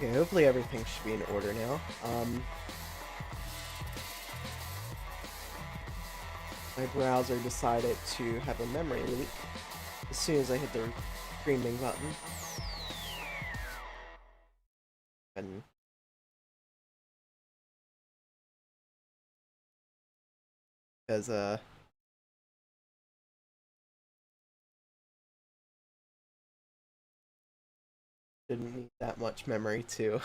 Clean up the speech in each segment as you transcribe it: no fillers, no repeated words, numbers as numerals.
Okay, hopefully everything should be in order now. My browser decided to have a memory leak as soon as I hit the streaming button. And because didn't need that much memory to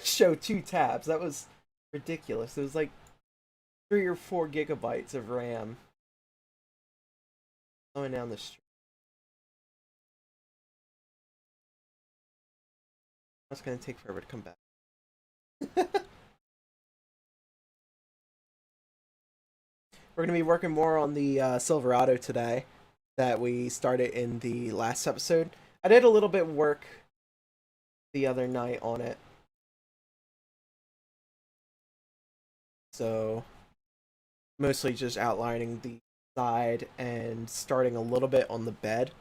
show 2 tabs. That was ridiculous. It was like 3 or 4 gigabytes of RAM going down the street. That's gonna take forever to come back. We're gonna be working more on the Silverado today that we started in the last episode. I did a little bit of work the other night on it. So mostly just outlining the side and starting a little bit on the bed.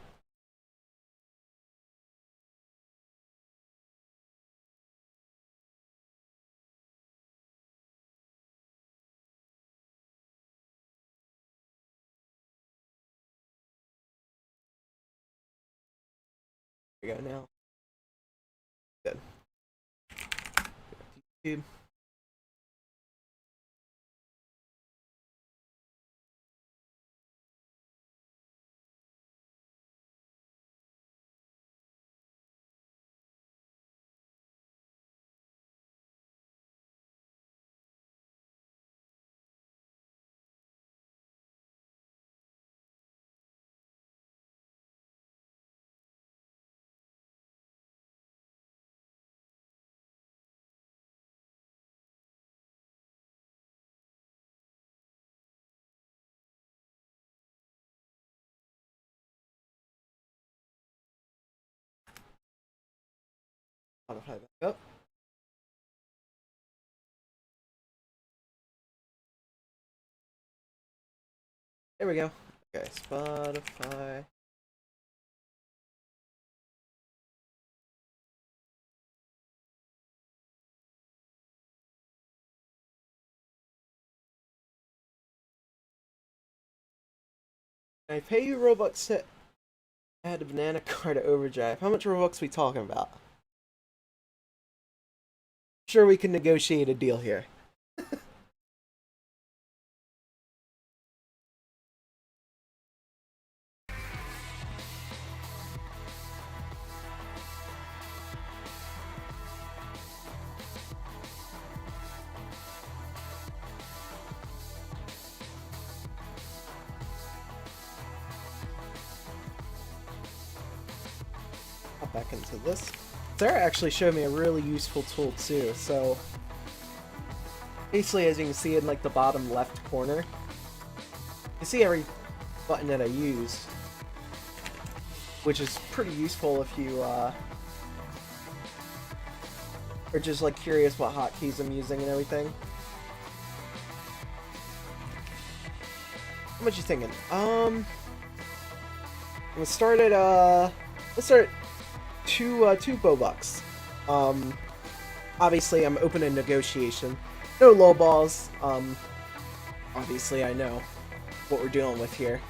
Here we go now. Good. YouTube. Modify back up. There we go. Okay, Spotify. Can I pay you Robux to add a banana car to Overdrive? How much Robux we talking about? Sure, we can negotiate a deal here. Hop back into this. Sarah actually showed me a really useful tool too. So basically, as you can see in like the bottom left corner, you see every button that I use, which is pretty useful if you are just like curious what hotkeys I'm using and everything. How much you thinking? Let's start at two Bobucks. Obviously I'm open to negotiation. No lowballs. Obviously I know what we're dealing with here.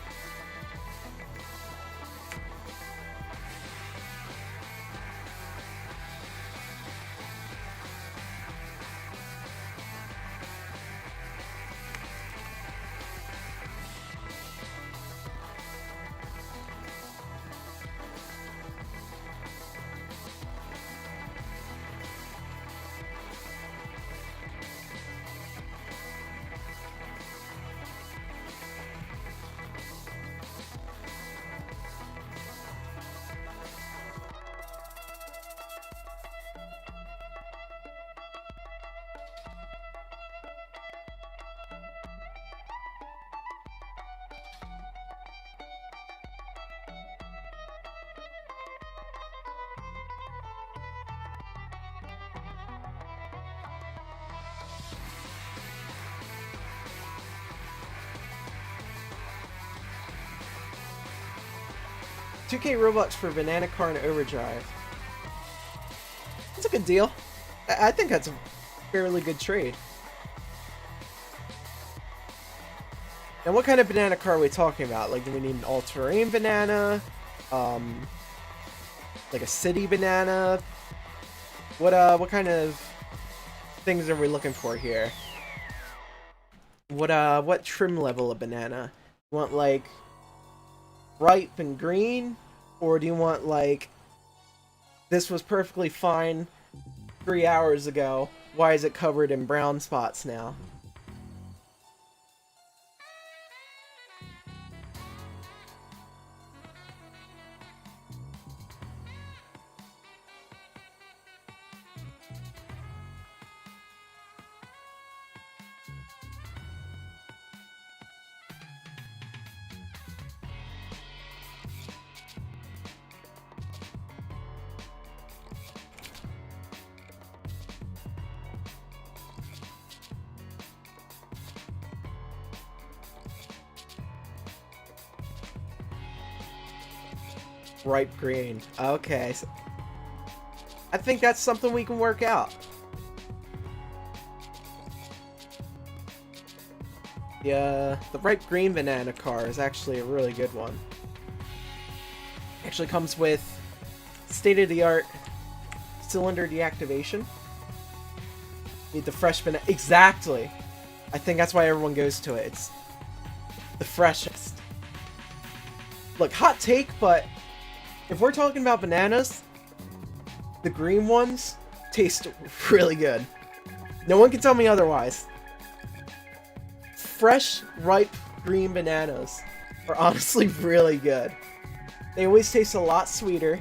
$2K Robux for Banana Car and Overdrive. good deal. I think that's a fairly good trade. Now, what kind of banana car are we talking about? Like, do we need an all-terrain banana? Like a city banana? What kind of things are we looking for here? What trim level of banana? You want, like, ripe and green? Or do you want, like, this was perfectly fine 3 hours ago, why is it covered in brown spots now? Ripe green. Okay. So I think that's something we can work out. The ripe green banana car is actually a really good one. Actually comes with state-of-the-art cylinder deactivation. Need the fresh banana. Exactly! I think that's why everyone goes to it. It's the freshest. Look, hot take, but if we're talking about bananas, the green ones taste really good. No one can tell me otherwise. Fresh, ripe green bananas are honestly really good. They always taste a lot sweeter.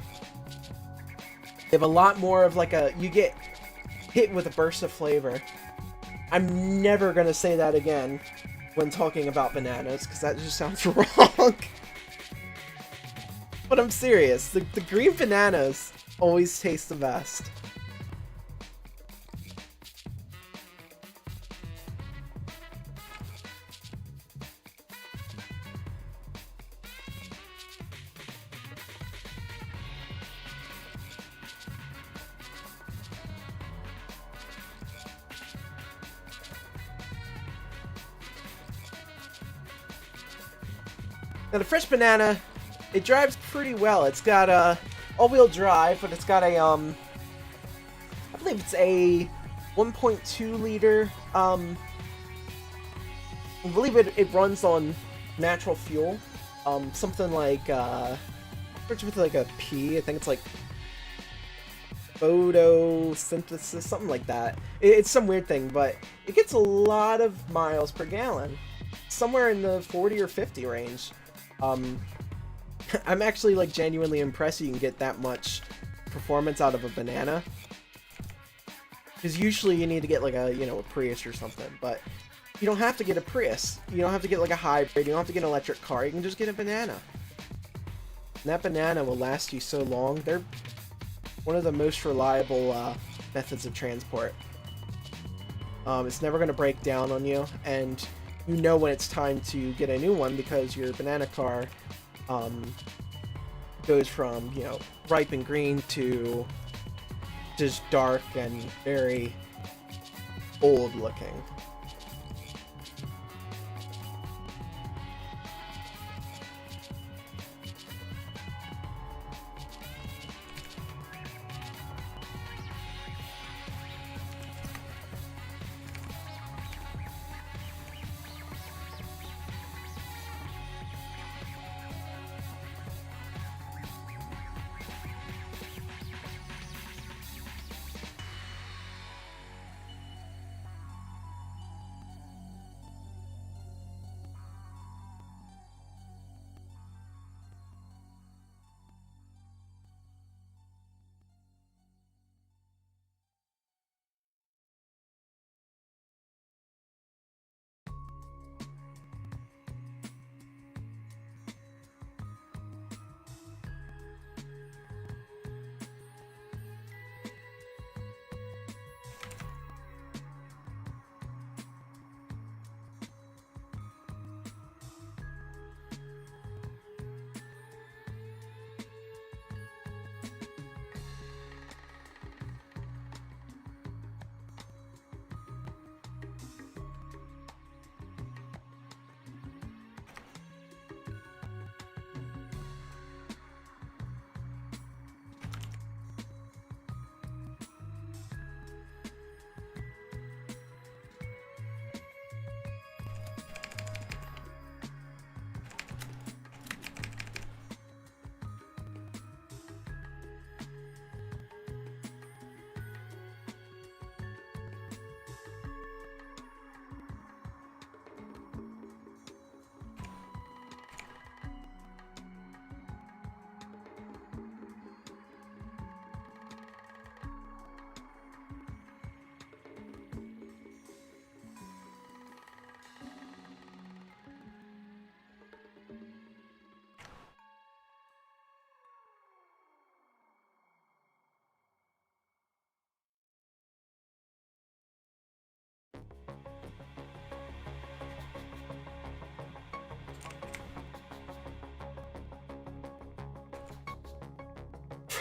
They have a lot more of like you get hit with a burst of flavor. I'm never gonna say that again when talking about bananas, because that just sounds wrong. But I'm serious, the green bananas always taste the best. Now the fresh banana, it drives pretty well. It's got a all-wheel drive, but it's got a I believe it's a 1.2 liter. I believe it runs on natural fuel. Something like starts with like a P. I think it's like photosynthesis, something like that. It's some weird thing, but it gets a lot of miles per gallon, somewhere in the 40 or 50 range. I'm actually like genuinely impressed you can get that much performance out of a banana. Because usually you need to get like a Prius or something, but you don't have to get a Prius. You don't have to get like a hybrid. You don't have to get an electric car. You can just get a banana. And that banana will last you so long. They're one of the most reliable methods of transport. It's never going to break down on you, and you know when it's time to get a new one because your banana car goes from, ripe and green to just dark and very old looking.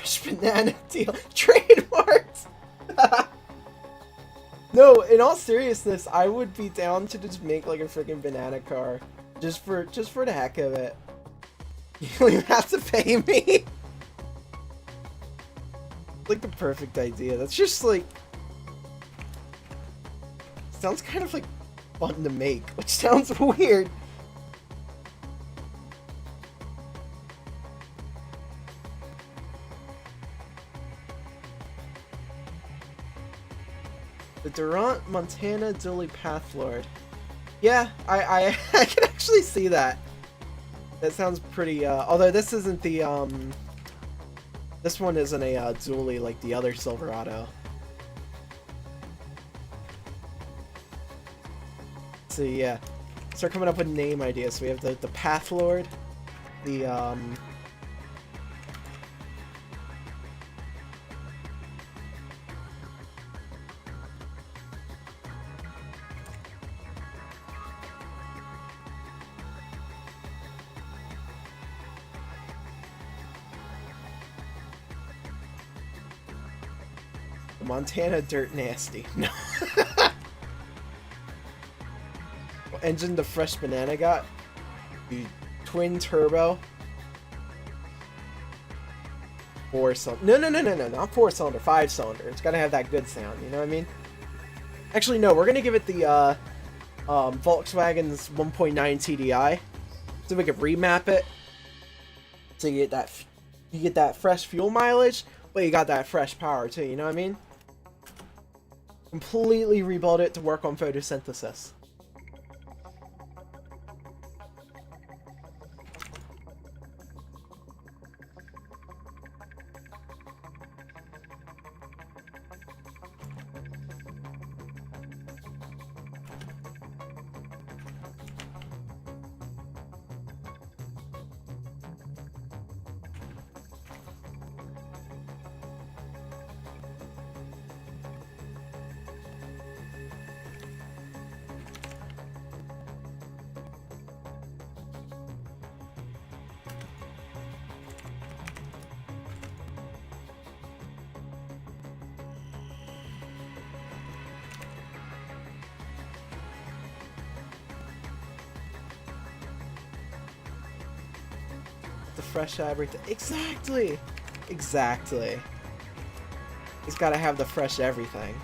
fresh banana deal. Trademarked! No, in all seriousness, I would be down to just make like a freaking banana car. Just for the heck of it. You don't even have to pay me. Like the perfect idea. That's just like... Sounds kind of like fun to make, which sounds weird. The Durant Montana Dilly Pathlord. Yeah, I I can actually see that. That sounds pretty, although this isn't the, this one isn't a, dually like the other Silverado. So yeah, start coming up with name ideas. So we have the Pathlord, the, Montana Dirt Nasty. No. Engine the fresh banana got. The twin turbo. 4-cylinder. No, not 4-cylinder, 5-cylinder. It's gotta have that good sound, you know what I mean? Actually, no, we're gonna give it the Volkswagen's 1.9 TDI. So we can remap it. So you get that fresh fuel mileage, but you got that fresh power too, you know what I mean? Completely rebuild it to work on photosynthesis. The fresh everything. Exactly! Exactly. He's gotta have the fresh everything.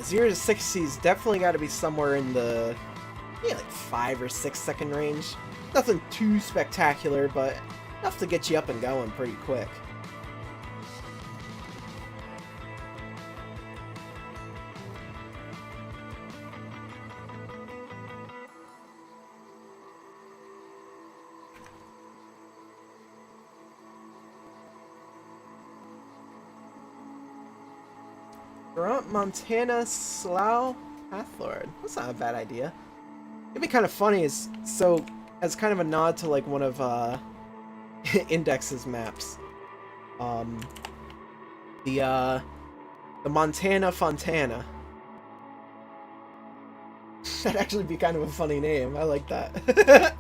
0 to 60's definitely got to be somewhere in the maybe like 5 or 6 second range. Nothing too spectacular, but enough to get you up and going pretty quick. Vermont, Montana, Slough, Pathlord. That's not a bad idea. It'd be kind of funny as kind of a nod to like one of Index's maps. The Montana Fontana. That'd actually be kind of a funny name. I like that.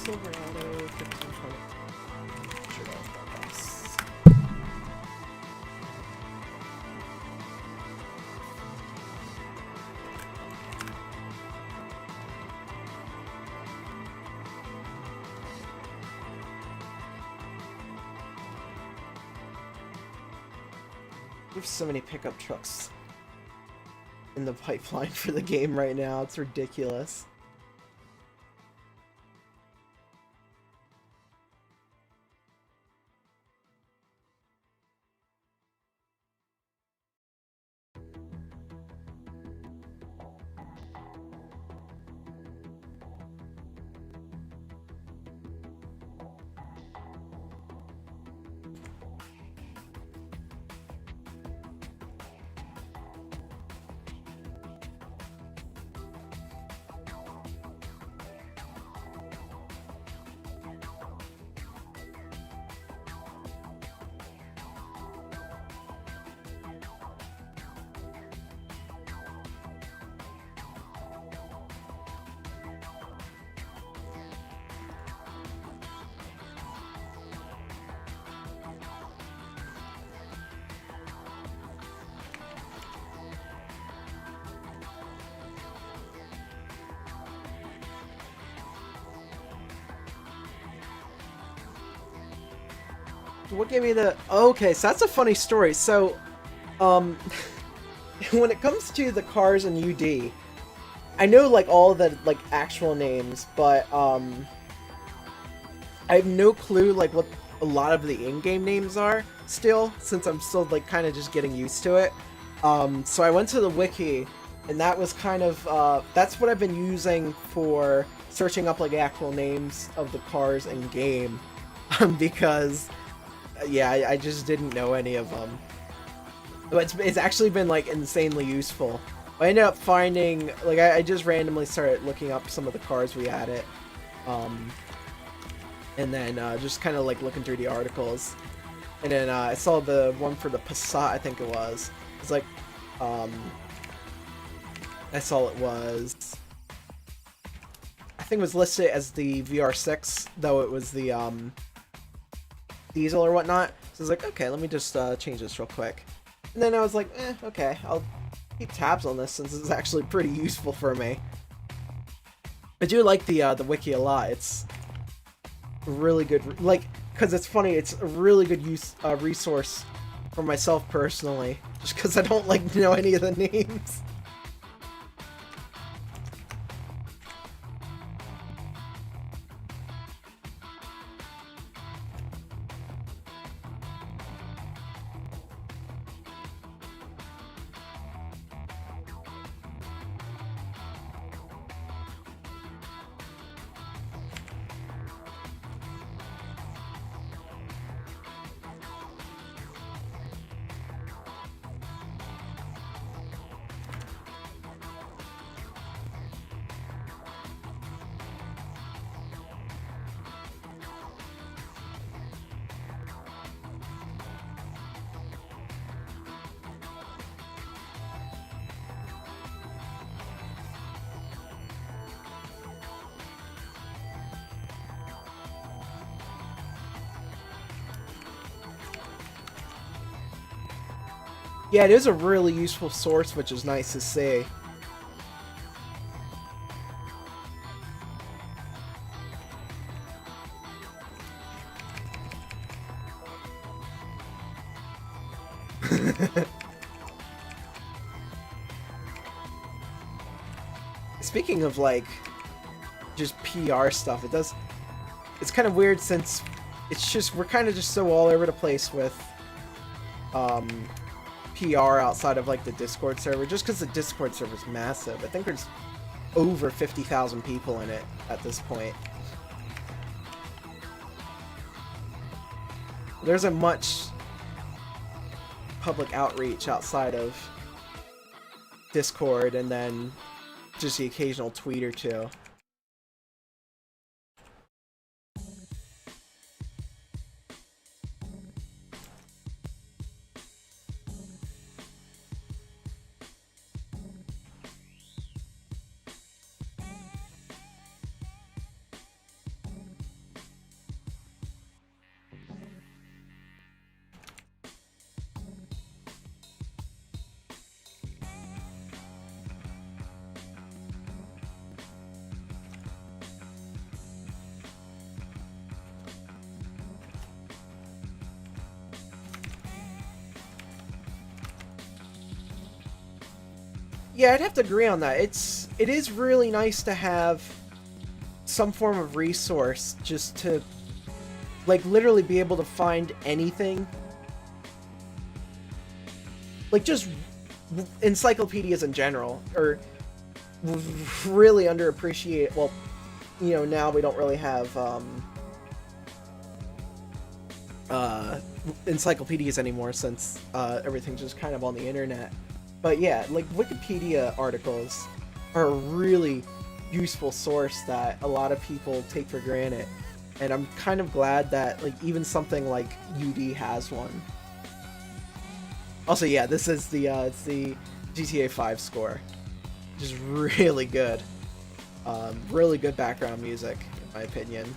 Silverado, 1520. Sure about this. We have so many pickup trucks in the pipeline for the game right now. It's ridiculous. What gave me the... Okay, so that's a funny story. So, when it comes to the cars in UD, I know, like, all the, like, actual names, but, I have no clue, like, what a lot of the in-game names are, still, since I'm still, like, kind of just getting used to it. So I went to the wiki, and that was kind of, that's what I've been using for searching up, like, actual names of the cars in-game, because... Yeah, I just didn't know any of them. But it's actually been, like, insanely useful. I ended up finding, like, I just randomly started looking up some of the cars we had it. And then just kind of, like, looking through the articles. And then I saw the one for the Passat, I think it was. It's like, I saw it was... I think it was listed as the VR6, though it was the, diesel or whatnot. So I was like, okay, let me just change this real quick. And then I was like, okay, I'll keep tabs on this since it's actually pretty useful for me. I do like the wiki a lot. It's really good, like, because it's funny, it's a really good resource for myself personally, just because I don't like know any of the names. Yeah, it is a really useful source, which is nice to see. Speaking of, like, just PR stuff, it's kind of weird since we're kind of just so all over the place with, PR outside of, like, the Discord server, just because the Discord server is massive. I think there's over 50,000 people in it at this point. There isn't much public outreach outside of Discord, and then just the occasional tweet or two. Yeah, I'd have to agree on that. It is really nice to have some form of resource just to, like, literally be able to find anything. Like, just encyclopedias in general, or really underappreciated. Well, you know, now we don't really have encyclopedias anymore since everything's just kind of on the internet. But yeah, like, Wikipedia articles are a really useful source that a lot of people take for granted. And I'm kind of glad that, like, even something like UD has one. Also, yeah, this is it's the GTA 5 score, which is really good. Really good background music, in my opinion.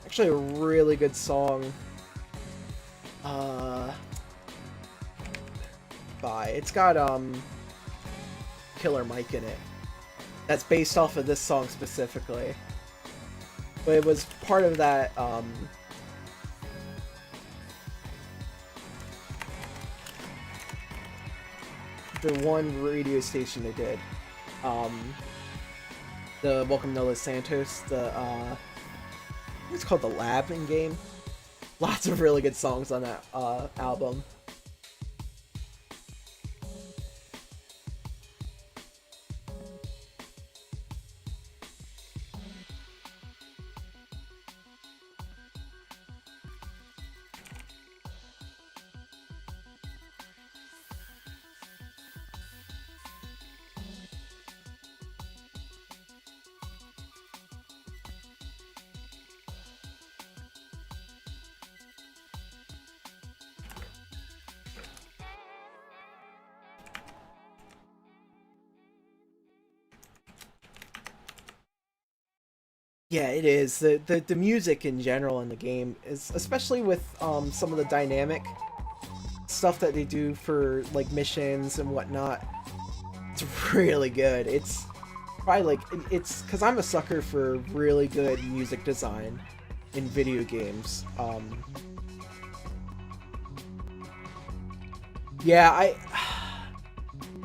Actually, a really good song. It's got Killer Mike in it. That's based off of this song specifically. But it was part of that the one radio station they did. The Welcome to Los Santos, it's called The Lab in game. Lots of really good songs on that album. Yeah, it is. The music in general in the game is, especially with some of the dynamic stuff that they do for like missions and whatnot. It's really good. It's probably like it's because I'm a sucker for really good music design in video games. Yeah,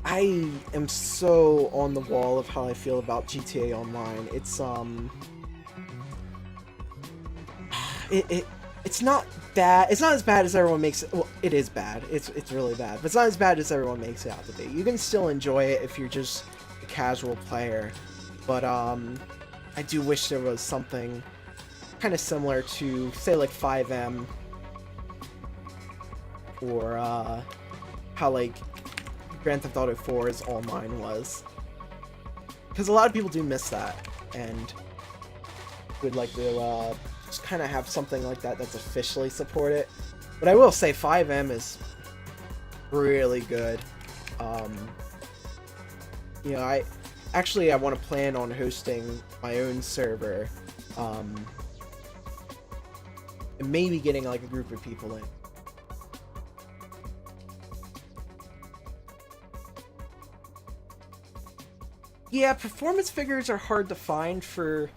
I am so on the wall of how I feel about GTA Online. It's not bad. It's not as bad as everyone makes it. Well, it is bad. It's really bad, but it's not as bad as everyone makes it out to be. You can still enjoy it if you're just a casual player, but I do wish there was something kind of similar to, say, like FiveM, or how like Grand Theft Auto 4's online was, because a lot of people do miss that and would like to just kind of have something like that that's officially supported. But I will say FiveM is really good. You know, I want to plan on hosting my own server, and maybe getting like a group of people in. Yeah, performance figures are hard to find for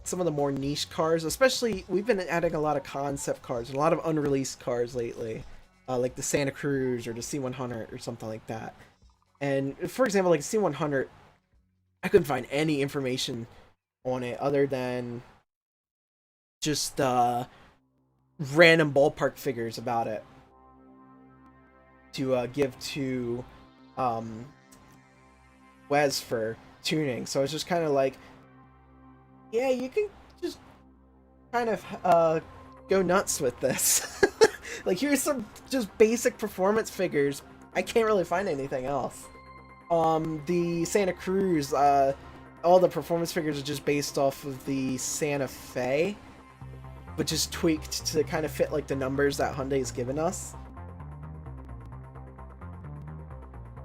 some of the more niche cars, especially we've been adding a lot of concept cars and a lot of unreleased cars lately, like the Santa Cruz or the C100 or something like that. And for example, like C100, I couldn't find any information on it other than just random ballpark figures about it to give to Wes for tuning. So it's just kind of like, yeah, you can just kind of go nuts with this. Like, here's some just basic performance figures. I can't really find anything else. The Santa Cruz, all the performance figures are just based off of the Santa Fe, which is tweaked to kind of fit like the numbers that Hyundai's given us.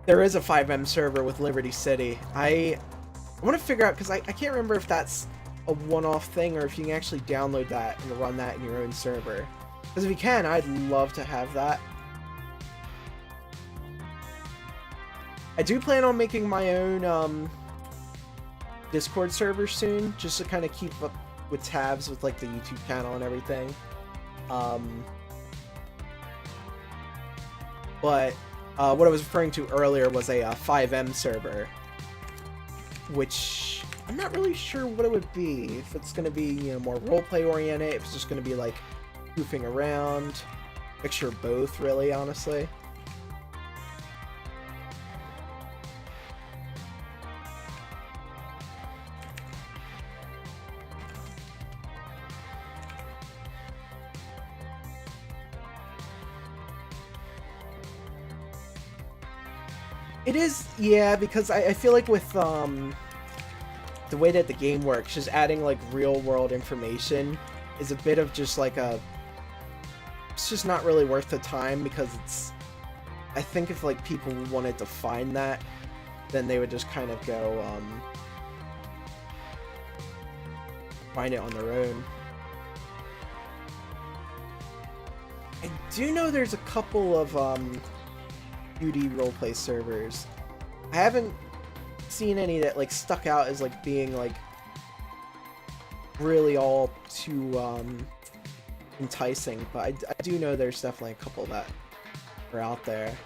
There is a FiveM server with Liberty City. I want to figure out, because I can't remember if that's a one-off thing or if you can actually download that and run that in your own server. Because if you can, I'd love to have that. I do plan on making my own Discord server soon, just to kind of keep up with tabs with like the YouTube channel and everything. But what I was referring to earlier was a FiveM server, which I'm not really sure what it would be. If it's going to be, you know, more roleplay oriented, if it's just going to be like goofing around, mixture of both, really, honestly. It is, yeah, because I feel like with the way that the game works, just adding like real world information is a bit of just like it's just not really worth the time, because I think if like people wanted to find that, then they would just kind of go find it on their own. I do know there's a couple of UD roleplay servers. I haven't seen any that like stuck out as like being like really all too enticing, but I do know there's definitely a couple that are out there.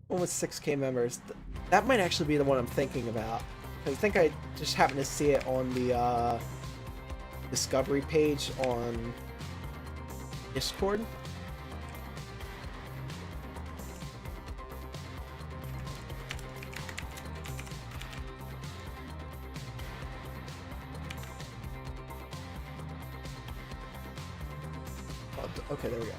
One with 6K members. That might actually be the one I'm thinking about. I think I just happened to see it on the discovery page on Discord. Oh, okay, there we go.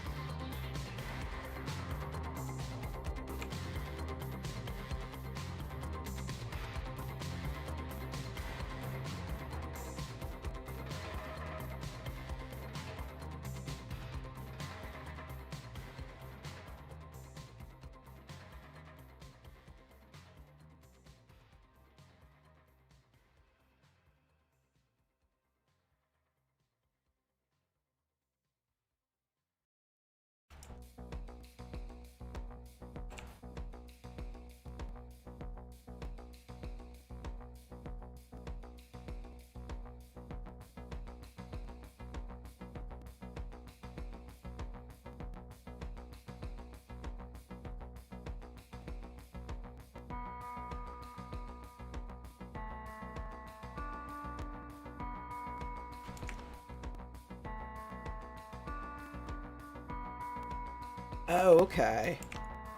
Oh, okay.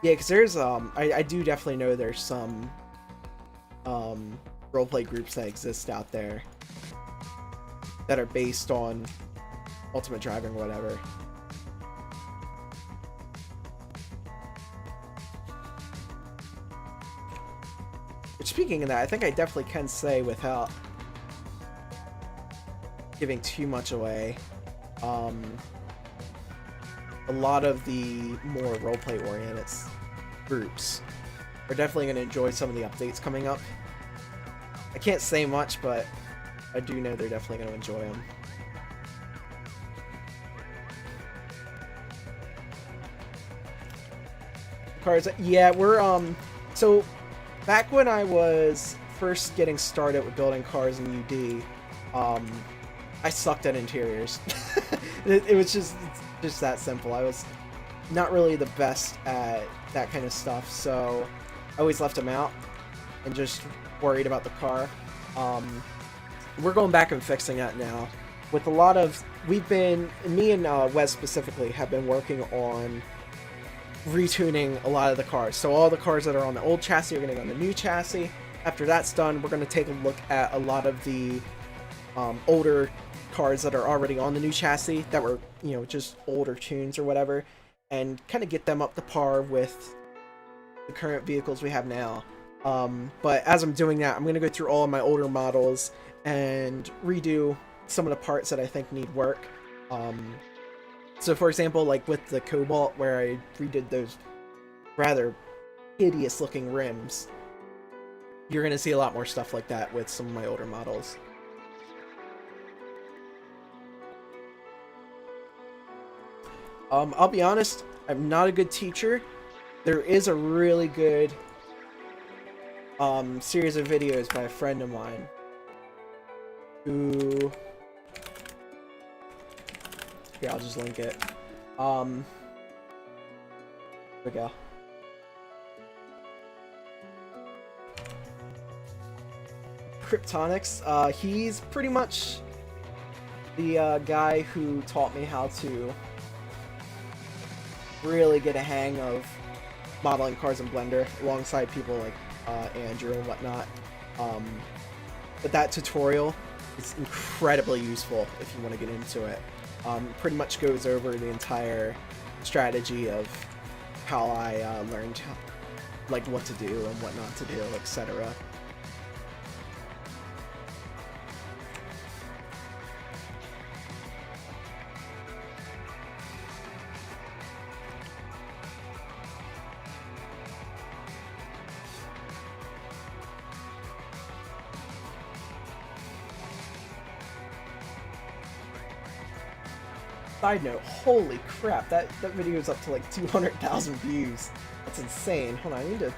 Yeah, because there's I do definitely know there's some roleplay groups that exist out there that are based on Ultimate Driving or whatever. But speaking of that, I think I definitely can say without giving too much away, a lot of the more roleplay oriented groups are definitely going to enjoy some of the updates coming up. I can't say much, but I do know they're definitely going to enjoy them. Cars, yeah, we're so back when I was first getting started with building cars in UD, I sucked at interiors. it was just that simple. I was not really the best at that kind of stuff, so I always left them out and just worried about the car. We're going back and fixing that now. With a lot of, me and Wes specifically have been working on retuning a lot of the cars. So all the cars that are on the old chassis are going to go on the new chassis. After that's done, we're going to take a look at a lot of the older cars that are already on the new chassis that were, just older tunes or whatever, and kind of get them up to par with the current vehicles we have now. But as I'm doing that, I'm going to go through all of my older models and redo some of the parts that I think need work. So for example, like with the Cobalt, where I redid those rather hideous looking rims, you're going to see a lot more stuff like that with some of my older models. I'll be honest, I'm not a good teacher. There is a really good series of videos by a friend of mine who... Here, I'll just link it. There we go. Kryptonics. He's pretty much the guy who taught me how to really get a hang of modeling cars in Blender, alongside people like Andrew and whatnot. But that tutorial is incredibly useful if you want to get into it. Pretty much goes over the entire strategy of how I learned like what to do and what not to do, etc. Side note, holy crap, that video is up to like 200,000 views. That's insane. Hold on, I need to...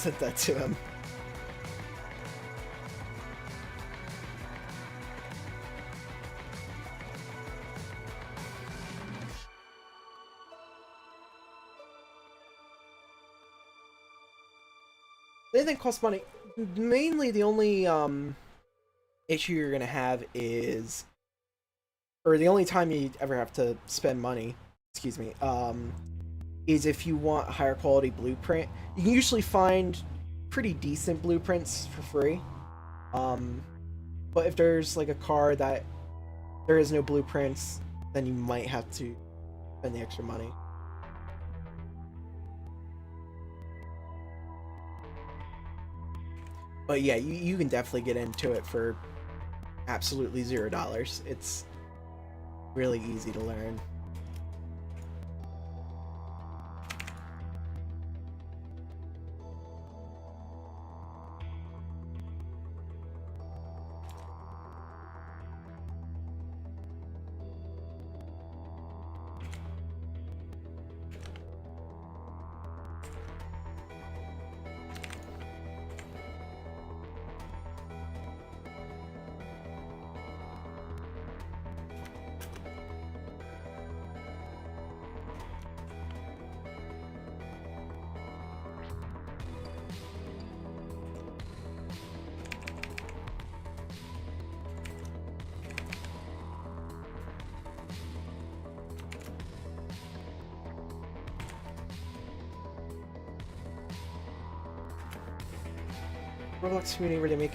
sent that to him. Anything costs money. Mainly the only issue you're gonna have is, or the only time you ever have to spend money, excuse me, is if you want a higher quality blueprint. You can usually find pretty decent blueprints for free. But if there's like a car that there is no blueprints, then you might have to spend the extra money. But yeah, you can definitely get into it for absolutely $0. It's really easy to learn. Roblox community where they make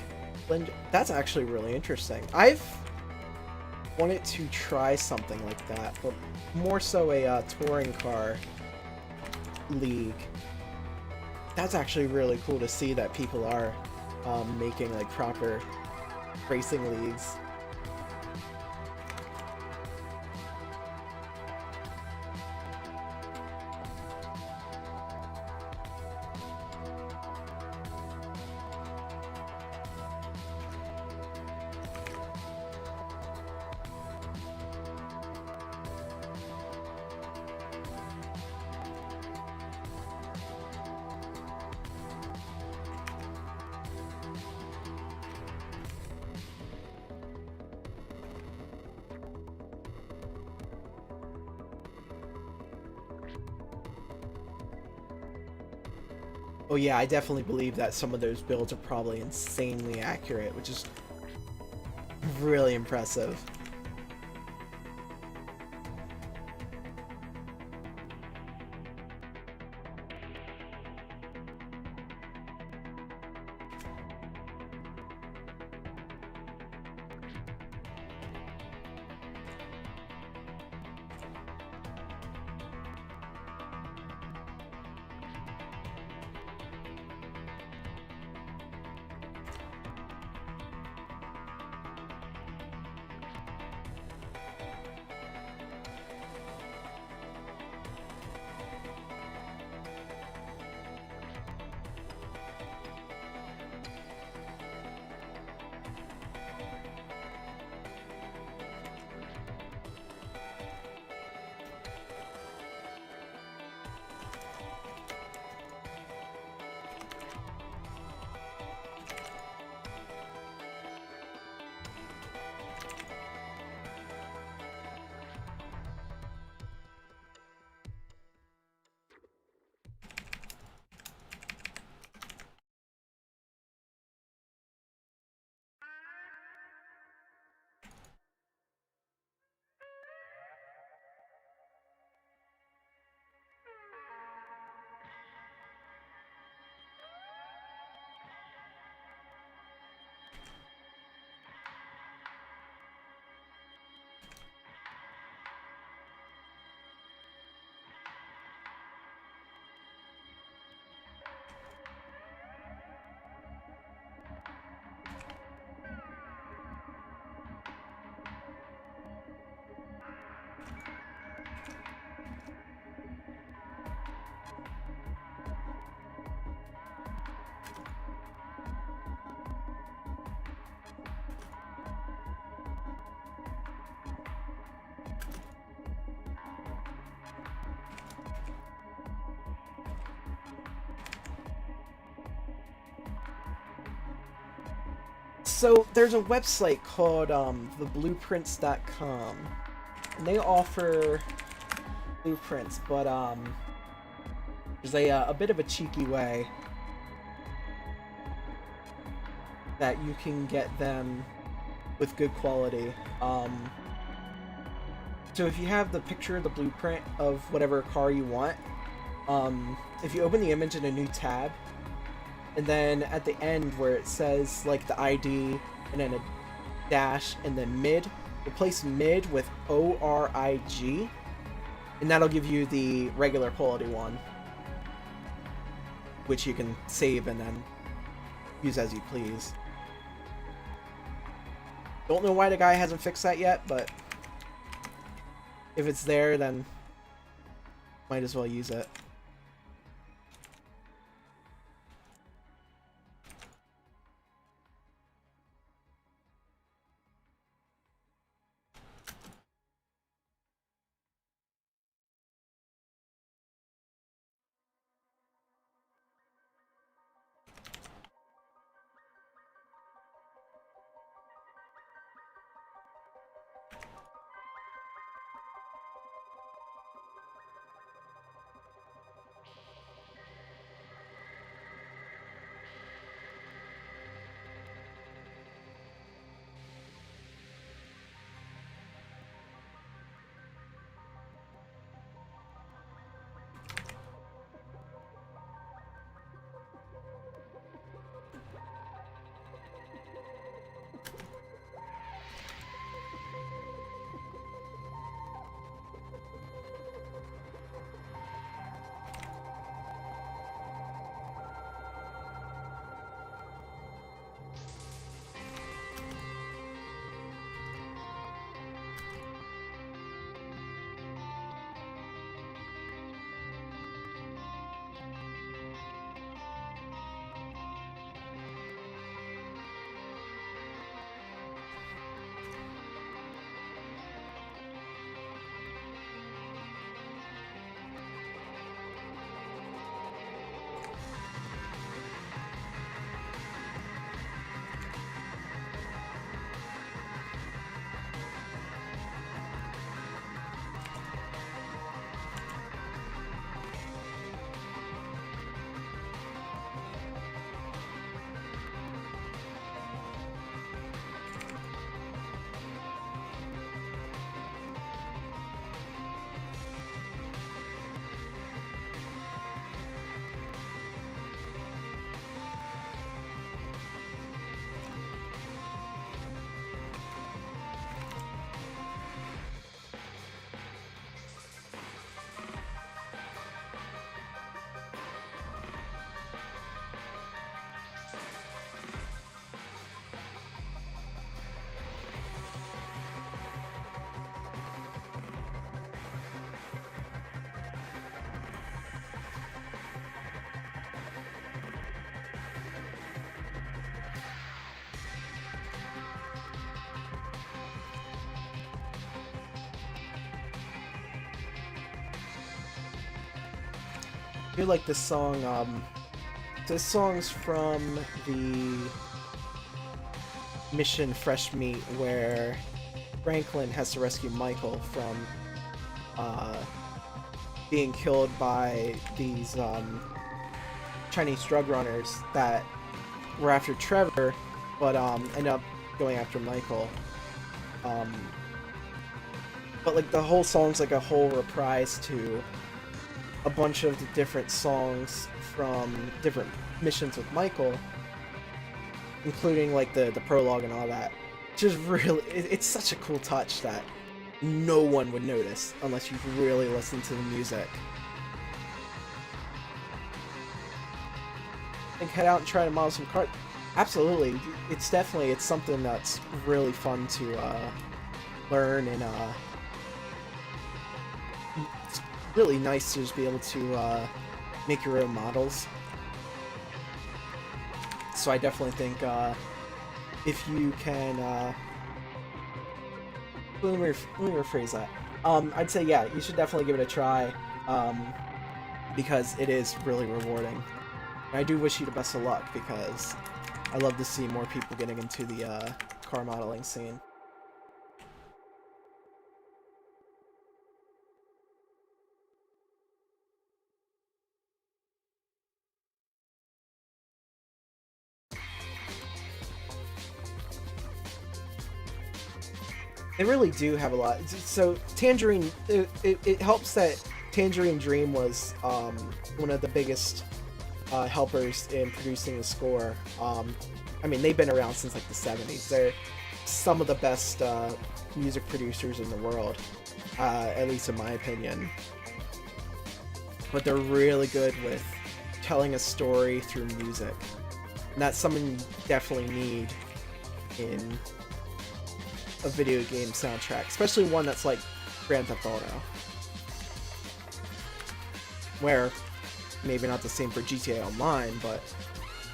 blend. That's actually really interesting. I've wanted to try something like that, but more so a touring car league. That's actually really cool to see that people are making like proper racing leagues. Oh yeah, I definitely believe that some of those builds are probably insanely accurate, which is really impressive. So there's a website called theblueprints.com, and they offer blueprints, but there's a bit of a cheeky way that you can get them with good quality. So if you have the picture of the blueprint of whatever car you want, if you open the image in a new tab, and then at the end where it says like the ID and then a dash and then mid, replace mid with ORIG, and that'll give you the regular quality one, which you can save and then use as you please. Don't know why the guy hasn't fixed that yet, but if it's there, then might as well use it. I like this song. This song's from the mission Fresh Meat, where Franklin has to rescue Michael from being killed by these Chinese drug runners that were after Trevor, but end up going after Michael. But like the whole song's like a whole reprise to a bunch of the different songs from different missions with Michael, including like the prologue and all that. Just really, it's such a cool touch that no one would notice unless you really listen to the music. I think head out and try to model some cars. Absolutely, it's something that's really fun to learn, and it's really nice to just be able to make your own models. So I definitely think if you can, let me rephrase that. I'd say yeah, you should definitely give it a try, because it is really rewarding. And I do wish you the best of luck, because I love to see more people getting into the car modeling scene. They really do have a lot. So Tangerine, it helps that Tangerine Dream was one of the biggest helpers in producing the score. I mean, they've been around since like the 70s. They're some of the best music producers in the world, at least in my opinion. But they're really good with telling a story through music. And that's something you definitely need in a video game soundtrack, especially one that's like Grand Theft Auto, where maybe not the same for GTA Online, but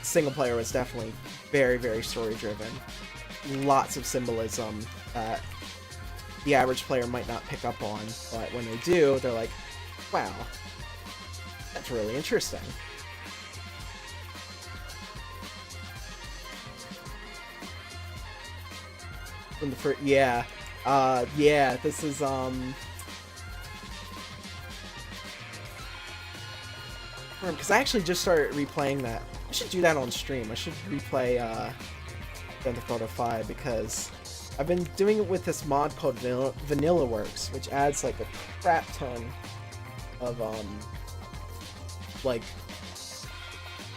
single player was definitely very, very story driven. Lots of symbolism that the average player might not pick up on, but when they do, they're like, wow, that's really interesting. From the first, yeah, yeah, this is because I actually just started replaying that. I should do that on stream. I should replay Grand Theft Auto 5 because I've been doing it with this mod called Vanilla Works, which adds like a crap ton of like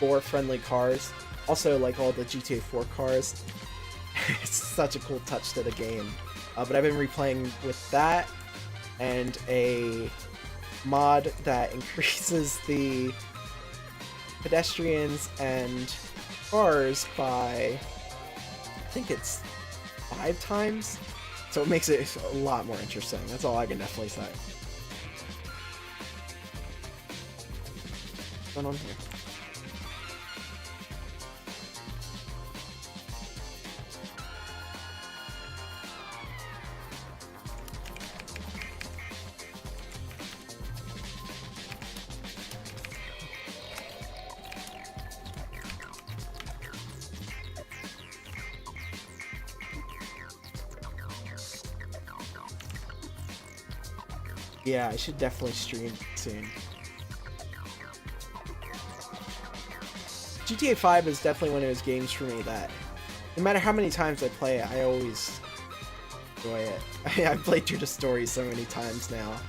lore friendly cars. Also like all the GTA 4 cars. It's such a cool touch to the game. But I've been replaying with that and a mod that increases the pedestrians and cars by, I think it's 5 times. So it makes it a lot more interesting. That's all I can definitely say. What's going on here? Yeah, I should definitely stream soon. GTA 5 is definitely one of those games for me that, no matter how many times I play it, I always enjoy it. I've played through the story so many times now.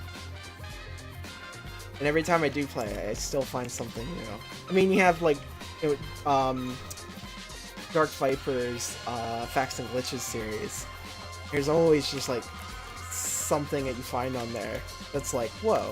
And every time I do play it, I still find something new. I mean, you have, like, you know, Dark Viper's Facts and Glitches series. There's always just, like, something that you find on there that's like, whoa.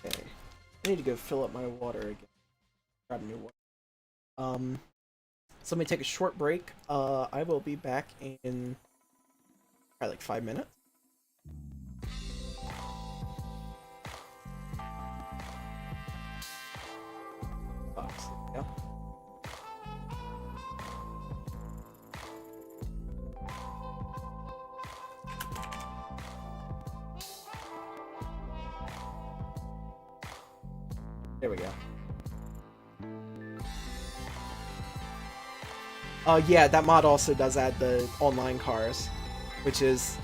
Okay. I need to go fill up my water again. Grab new water. So let me take a short break. I will be back in probably like 5 minutes. Box. Yeah. There we go. Yeah, that mod also does add the online cars, which is,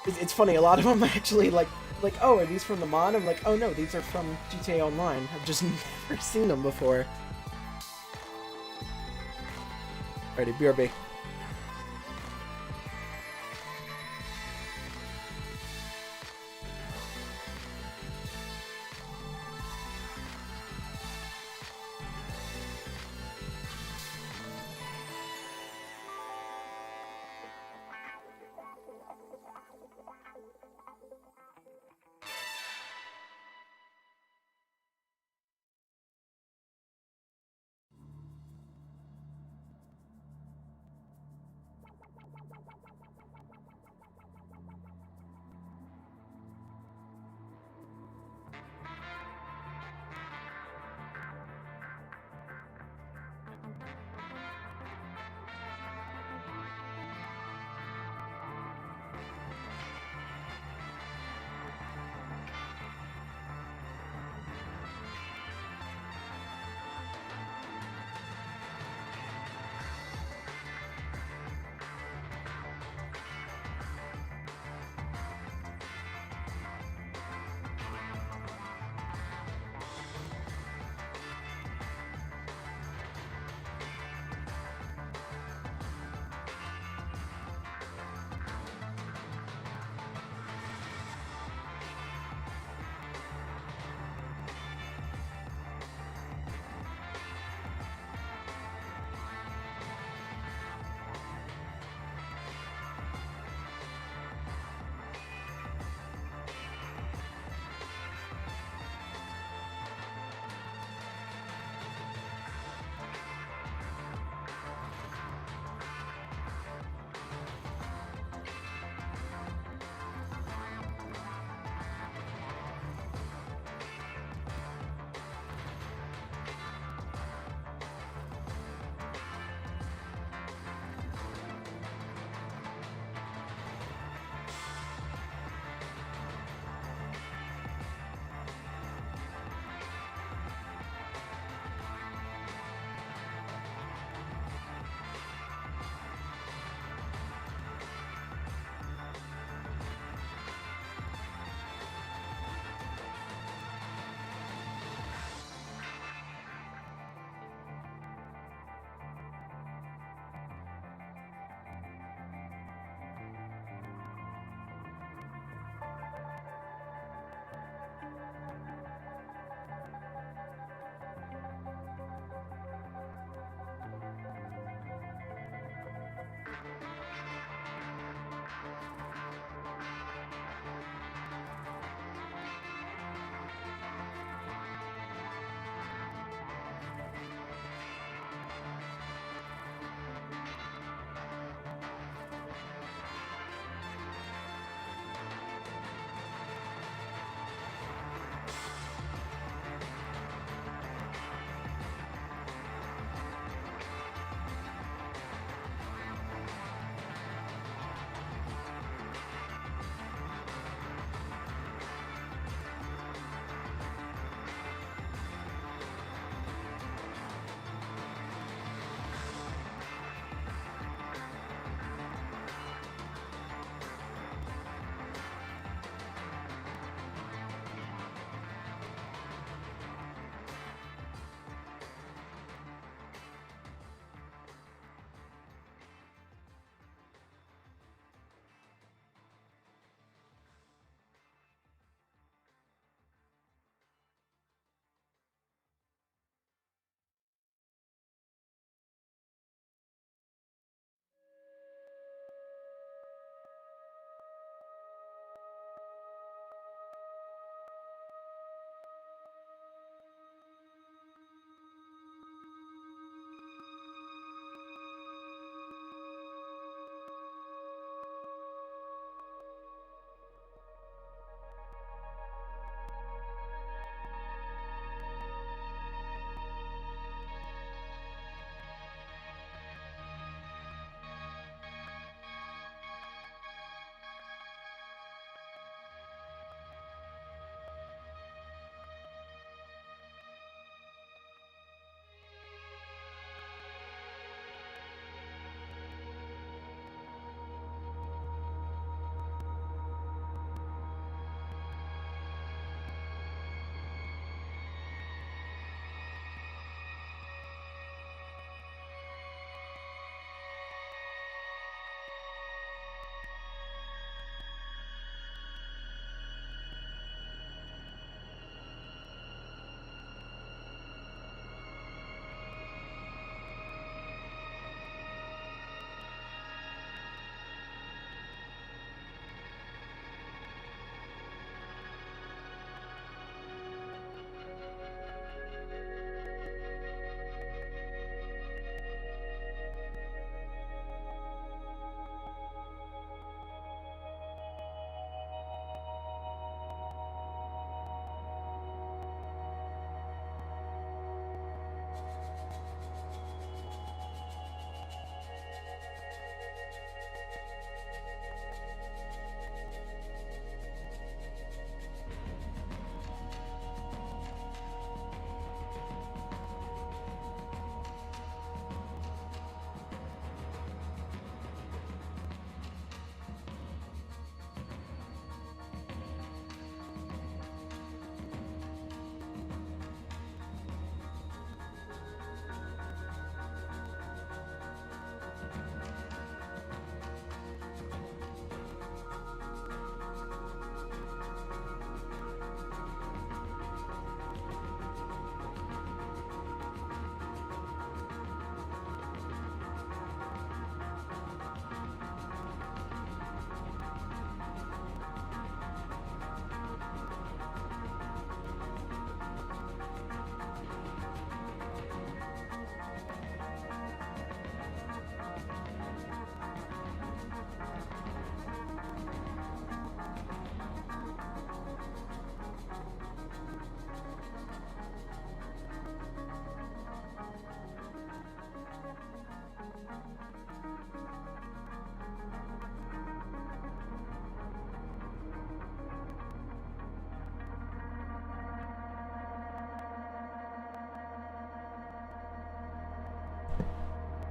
it's funny, a lot of them actually like, oh, are these from the mod? I'm like, oh no, these are from GTA Online. I've just never seen them before. Alrighty, BRB.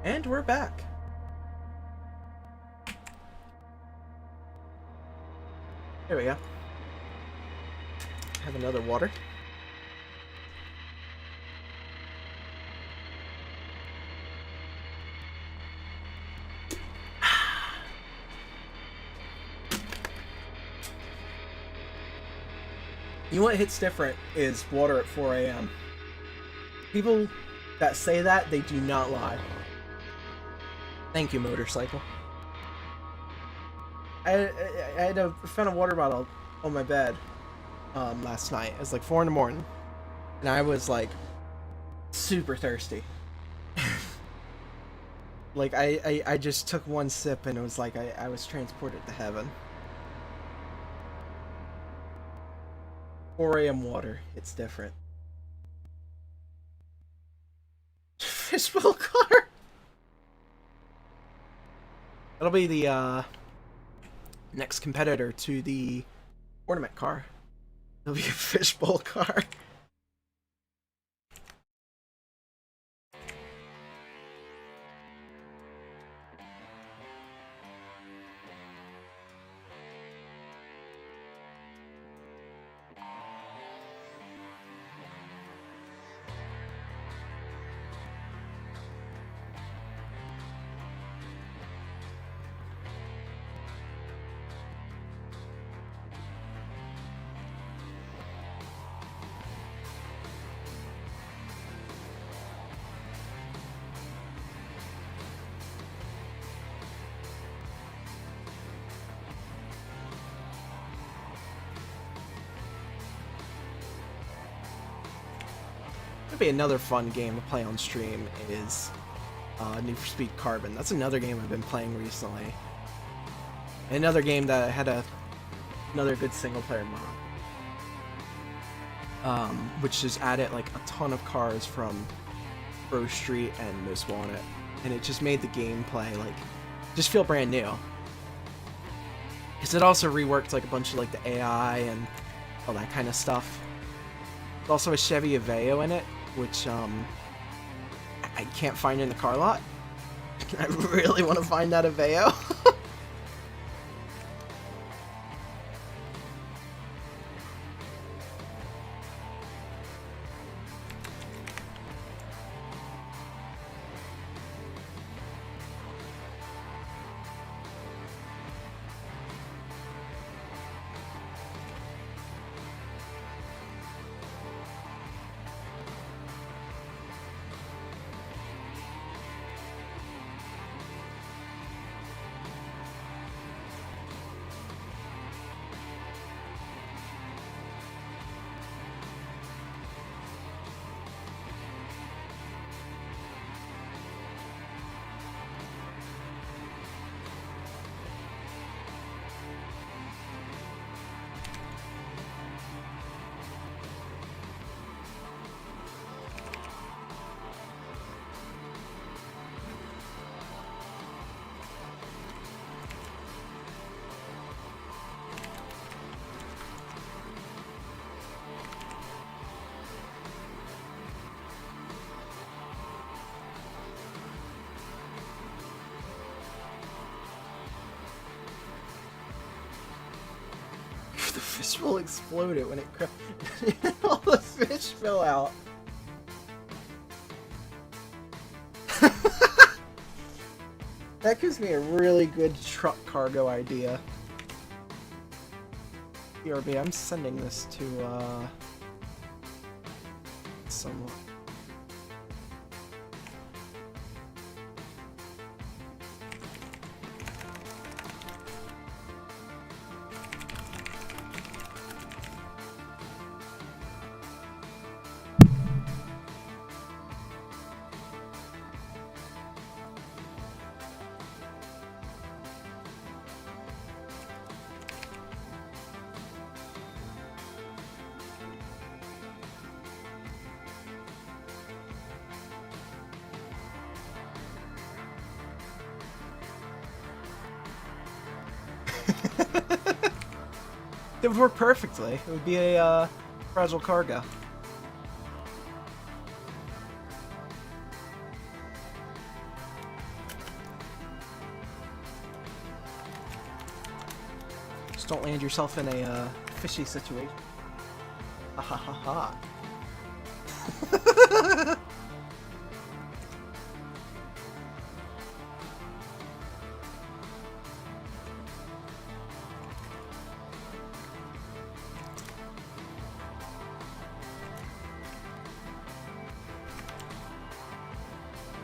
And we're back. There we go. Have another water. You know what hits different is water at 4 a.m. People that say that, they do not lie. Thank you, motorcycle. I found a water bottle on my bed last night. It was like 4 in the morning. And I was like super thirsty. Like I just took one sip and it was like I was transported to heaven. 4 a.m. water, it's different. Fishbowl car? That'll be the next competitor to the ornament car. It'll be a fishbowl car. Be another fun game to play on stream is Need for Speed Carbon. That's another game I've been playing recently. Another game that had another good single player mod, which just added like a ton of cars from Pro Street and Most Wanted, and it just made the gameplay like just feel brand new. Because it also reworked like a bunch of like the AI and all that kind of stuff. There's also a Chevy Aveo in it, which I can't find in the car lot. I really want to find that Aveo. The fish will explode it when it all the fish spill out. That gives me a really good truck cargo idea. BRB, I'm sending this to someone. It would work perfectly. It would be a fragile cargo. Just don't land yourself in a fishy situation. Ha ha ha ha.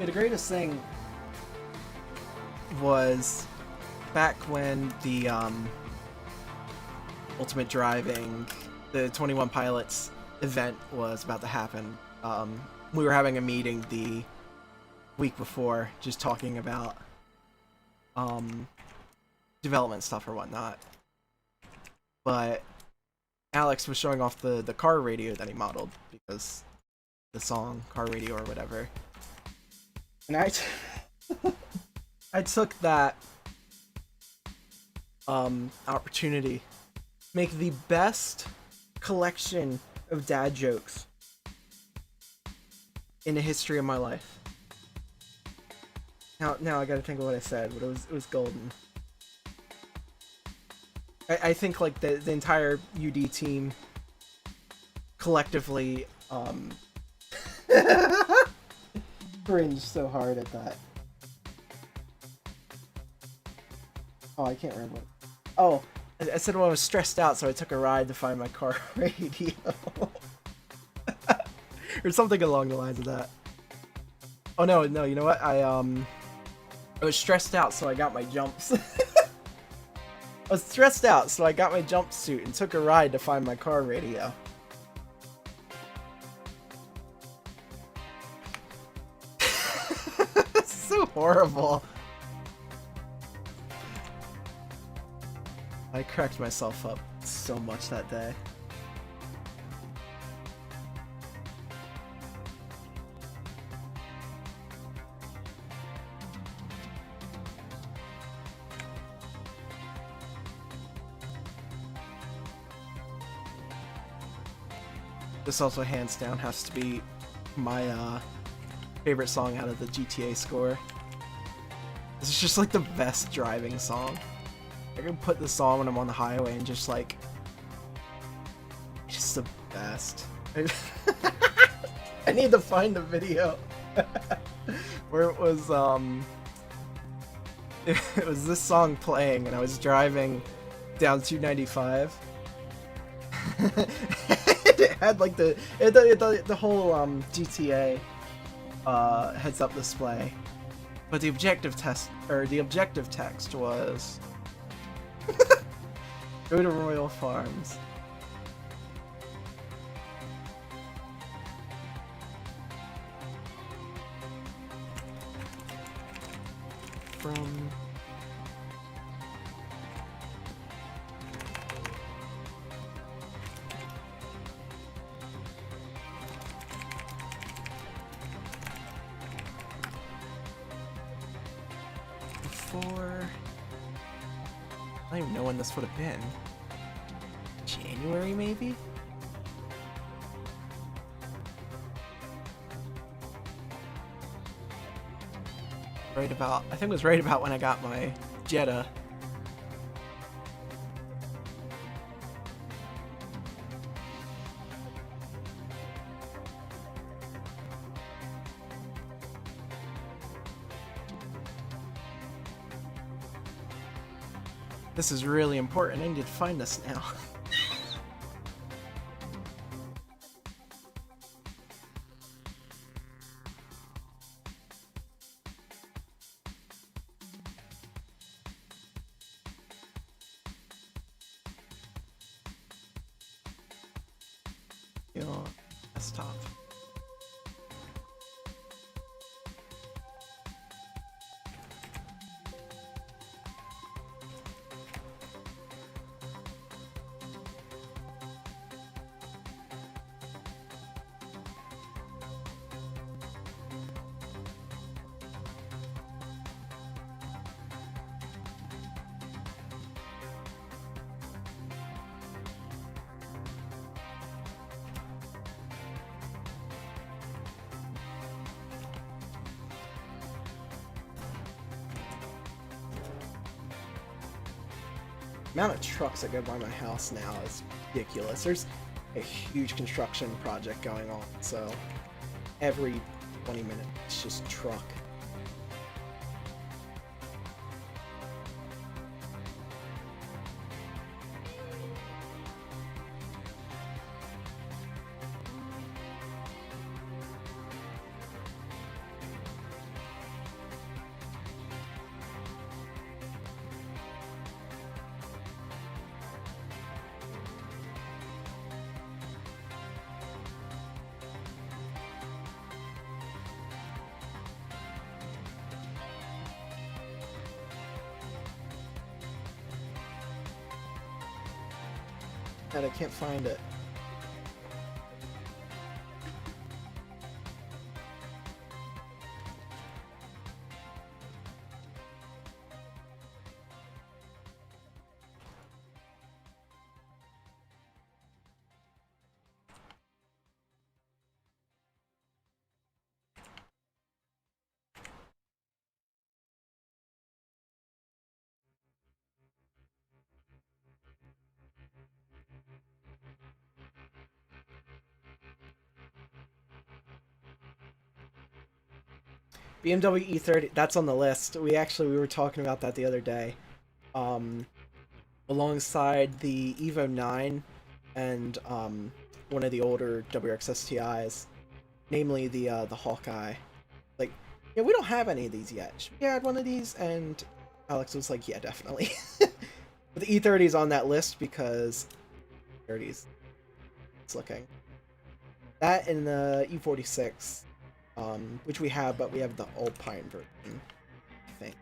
Yeah, the greatest thing was back when the Ultimate Driving, the 21 Pilots event was about to happen. We were having a meeting the week before, just talking about development stuff or whatnot. But Alex was showing off the car radio that he modeled, because the song Car Radio or whatever. And I took that opportunity to make the best collection of dad jokes in the history of my life. Now I gotta think of what I said, but it was golden. I think like the entire UD team collectively cringed so hard at that. Oh, I can't remember. Oh, I said when I was stressed out, so I took a ride to find my car radio. Or something along the lines of that. Oh no, you know what? I was stressed out, so I got my jumps. I was stressed out, so I got my jumpsuit and took a ride to find my car radio. It's so horrible. I cracked myself up so much that day. This also hands down has to be my favorite song out of the GTA score. This is just like the best driving song. I can put this on when I'm on the highway and just like, just the best. I need to find the video where it was it was this song playing and I was driving down 295. It had like the whole GTA heads up display, but the objective text was go to Royal Farms. From before, I don't even know when this would have been. January, maybe? Right about, I think it was right about when I got my Jetta. This is really important. I need to find this now. Your desktop. amount of trucks that go by my house now is ridiculous. There's a huge construction project going on, so every 20 minutes it's just truck. And I can't find it. BMW E30, that's on the list. We were talking about that the other day. Alongside the Evo 9 and one of the older WRX STIs, namely the Hawkeye. Like, yeah, we don't have any of these yet. Should we add one of these? And Alex was like, yeah, definitely. But the E30 is on that list because E30's it's looking. That and the E46. Which we have, but we have the Alpine version, I think.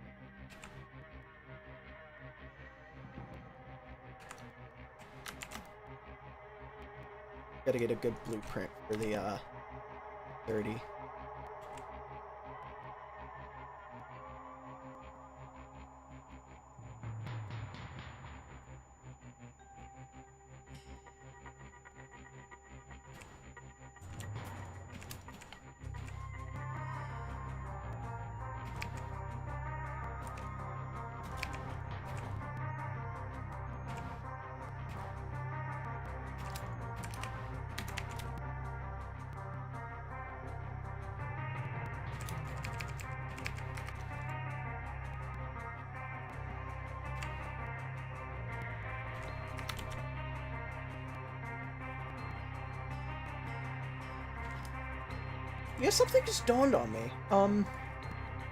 Gotta get a good blueprint for the 30. You know, something just dawned on me. I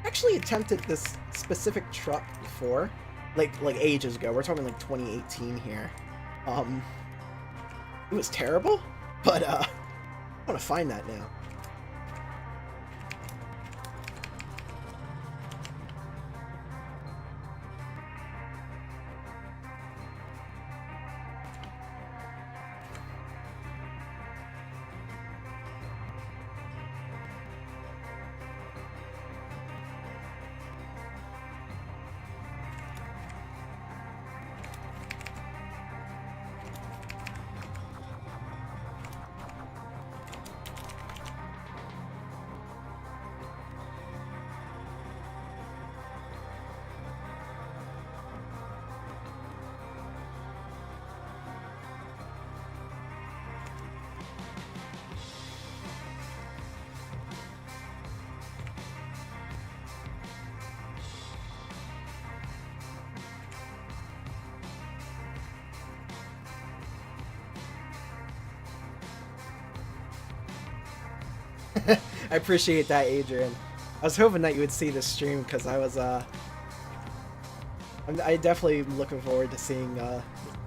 actually attempted this specific truck before, like ages ago. We're talking like 2018 here. It was terrible, but I want to find that now. I appreciate that, Adrian. I was hoping that you would see this stream because I was I definitely am looking forward to seeing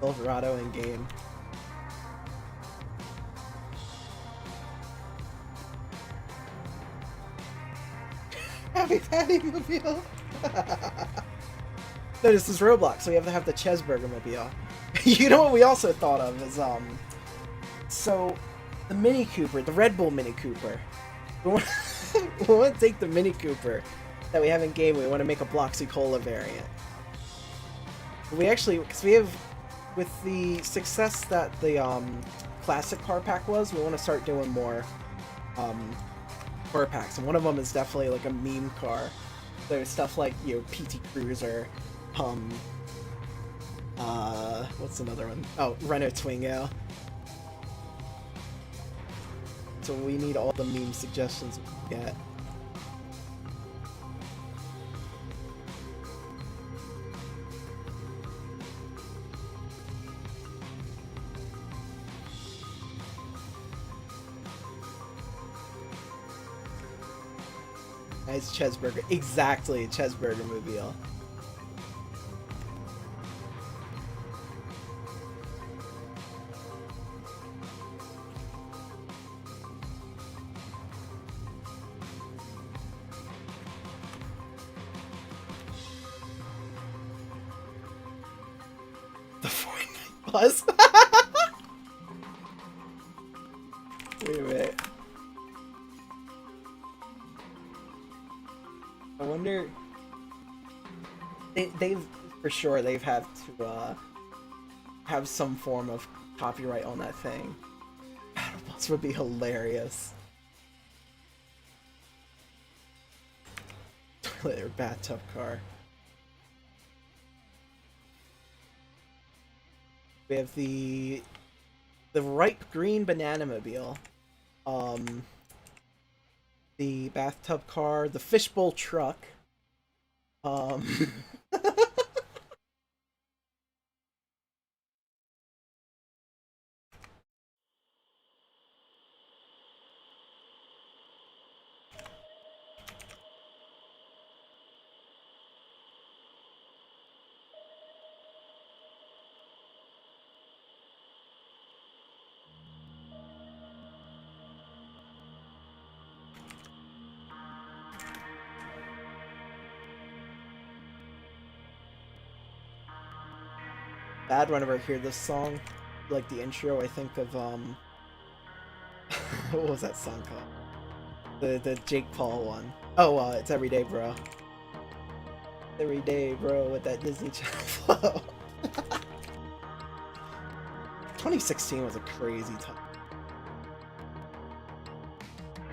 Silverado in game. Happy Patty Mobile. No, this is Roblox, so we have to have the Chesburger Mobile. You know what we also thought of is so the Mini Cooper, the Red Bull Mini Cooper. We want to take the Mini Cooper that we have in game. We want to make a Bloxy Cola variant. We actually, because we have, with the success that the classic car pack was, we want to start doing more car packs, and one of them is definitely like a meme car. There's stuff like, you know, PT Cruiser, What's another one? Oh, Renault Twingo. So we need all the meme suggestions we can get. Nice Chesburger. Exactly, Chesburger Mobile. The Fortnite buzz. Wait a minute. I wonder. They've for sure they've had to have some form of copyright on that thing. Battle bus would be hilarious. Toilet or bathtub car. We have the ripe green banana mobile, the bathtub car, the fishbowl truck, bad whenever I hear this song, like the intro, I think of what was that song called? The Jake Paul one. Oh, it's Everyday Bro. Everyday Bro with that Disney Channel flow. 2016 was a crazy time.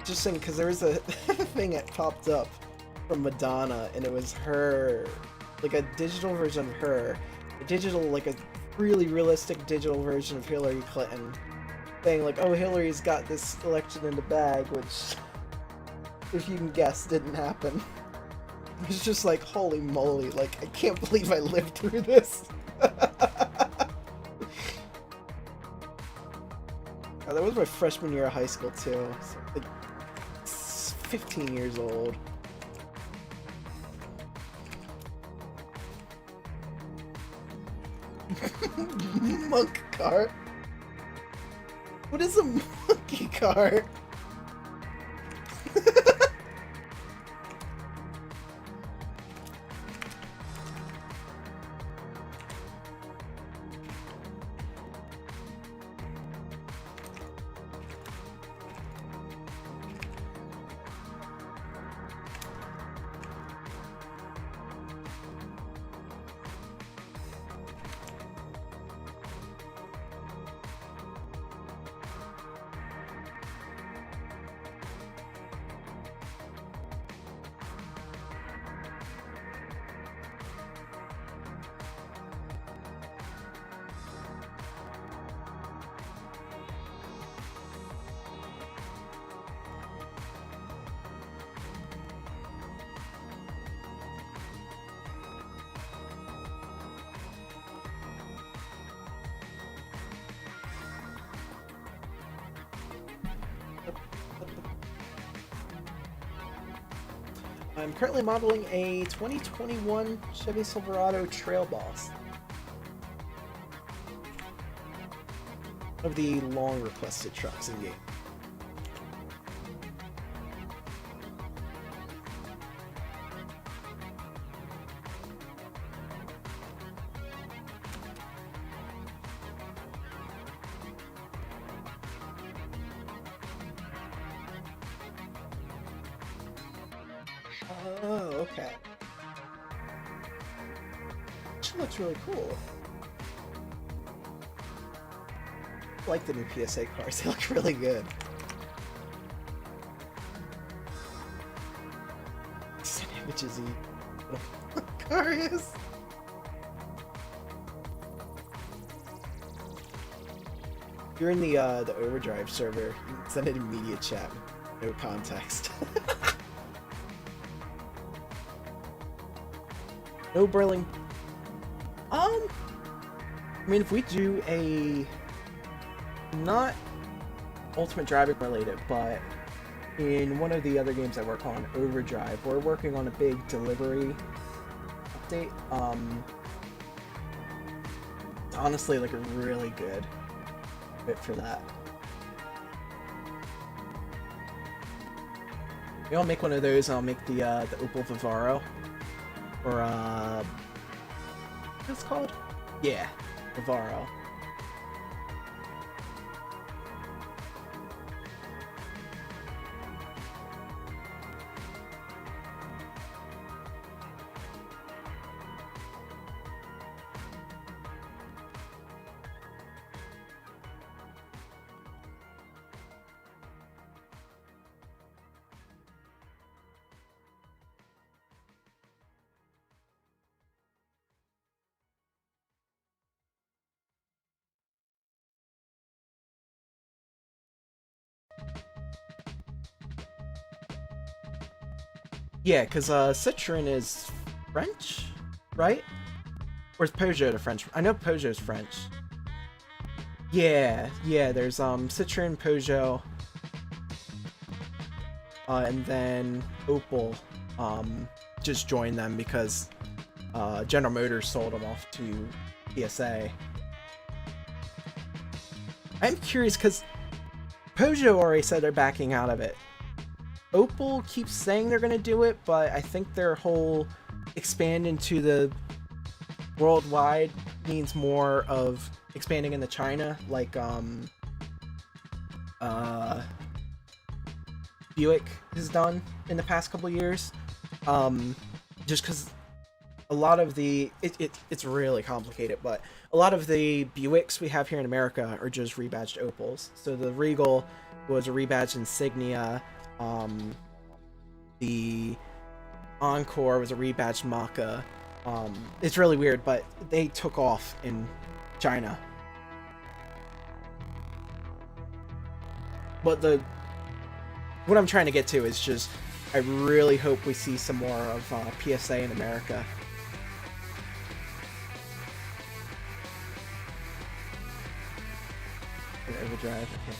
Just saying, because there was a thing that popped up from Madonna, and it was her, like a digital version of her, like a really realistic digital version of Hillary Clinton, saying like, oh, Hillary's got this election in the bag, which, if you can guess, didn't happen. It was just like, holy moly, like, I can't believe I lived through this. Oh, that was my freshman year of high school too, so, like, 15 years old. Monk cart? What is a monkey cart? I'm currently modeling a 2021 Chevy Silverado Trail Boss. One of the long requested trucks in game. Oh, okay. She looks really cool. I like the new PSA cars, they look really good. Send images of car is. You're in the Overdrive server. You can send it in media chat. No context. No Burling. I mean, if we do a not Ultimate Driving related, but in one of the other games I work on, Overdrive, we're working on a big delivery update. Honestly, like a really good fit for that. Maybe I'll make one of those. I'll make the Opel Vivaro, or what's it called? Yeah, Vivaro. Yeah, because Citroen is French, right? Or is Peugeot the French? I know Peugeot's French. Yeah, there's Citroen, Peugeot, and then Opel just joined them because General Motors sold them off to PSA. I'm curious because Peugeot already said they're backing out of it. Opel keeps saying they're going to do it, but I think their whole expand into the worldwide means more of expanding into China, like Buick has done in the past couple years. Just because a lot of the it's really complicated, but a lot of the Buicks we have here in America are just rebadged Opels. So the Regal was a rebadged Insignia. The Encore was a rebadged Maka. It's really weird, but they took off in China. But what I'm trying to get to is just, I really hope we see some more of PSA in America. Overdrive, okay.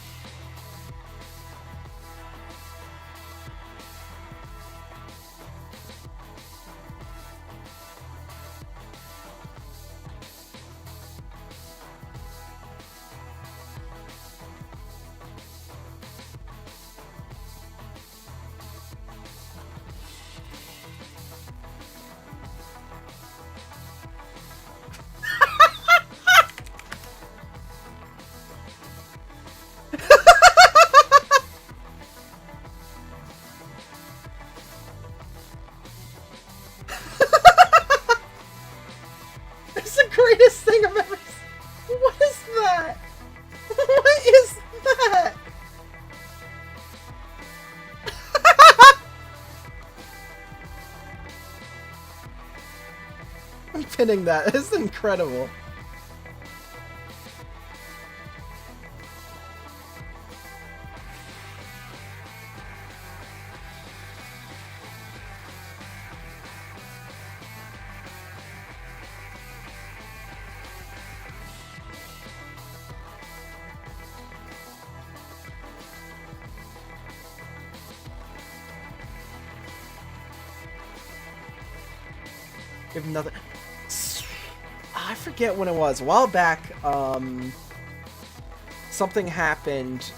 It's the greatest thing I've ever seen. What is that? What is that? I'm pinning that. It's incredible. Give another. I forget when it was. A while back, something happened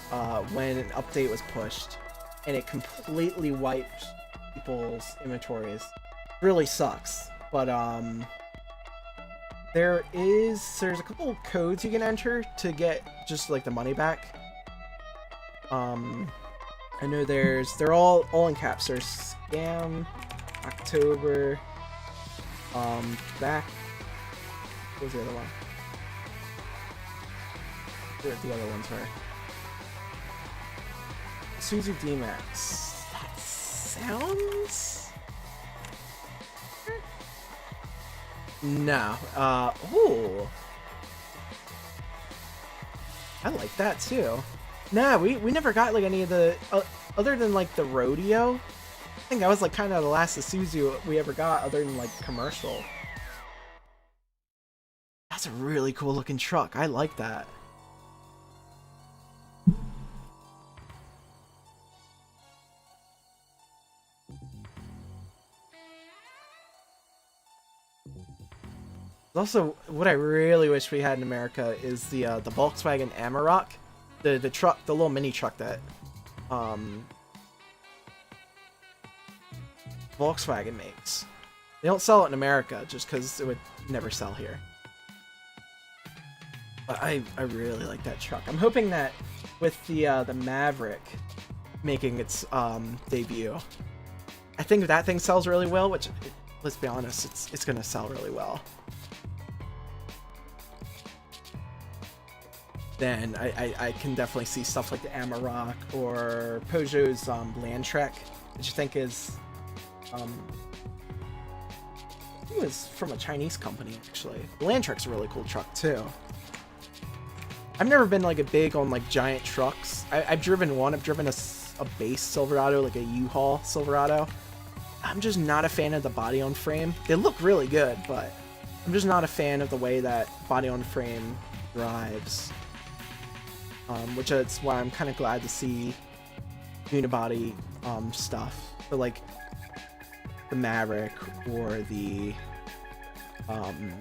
when an update was pushed, and it completely wiped people's inventories. Really sucks. But there's a couple codes you can enter to get just like the money back. I know they're all in caps. There's scam, October. Back. What was the other one? What the other ones were? Suzu D-Max. That sounds... No. Ooh. I like that too. Nah, we never got like any of the other than like the rodeo. I think that was like kind of the last Isuzu we ever got, other than like commercial. That's a really cool looking truck. I like that. Also, what I really wish we had in America is the Volkswagen Amarok, the truck, the little mini truck that Volkswagen makes. They don't sell it in America just because it would never sell here. But I really like that truck. I'm hoping that with the Maverick making its debut, I think if that thing sells really well, which, let's be honest, it's gonna sell really well, then I can definitely see stuff like the Amarok or Peugeot's Landtrek, which I think is it was from a Chinese company actually. The Landtrek's a really cool truck too. I've never been like a big on like giant trucks. I've driven one. I've driven a base Silverado, like a U-Haul Silverado. I'm just not a fan of the body on frame. They look really good, but I'm just not a fan of the way that body on frame drives. Which is why I'm kind of glad to see unibody stuff for like the Maverick or the Honda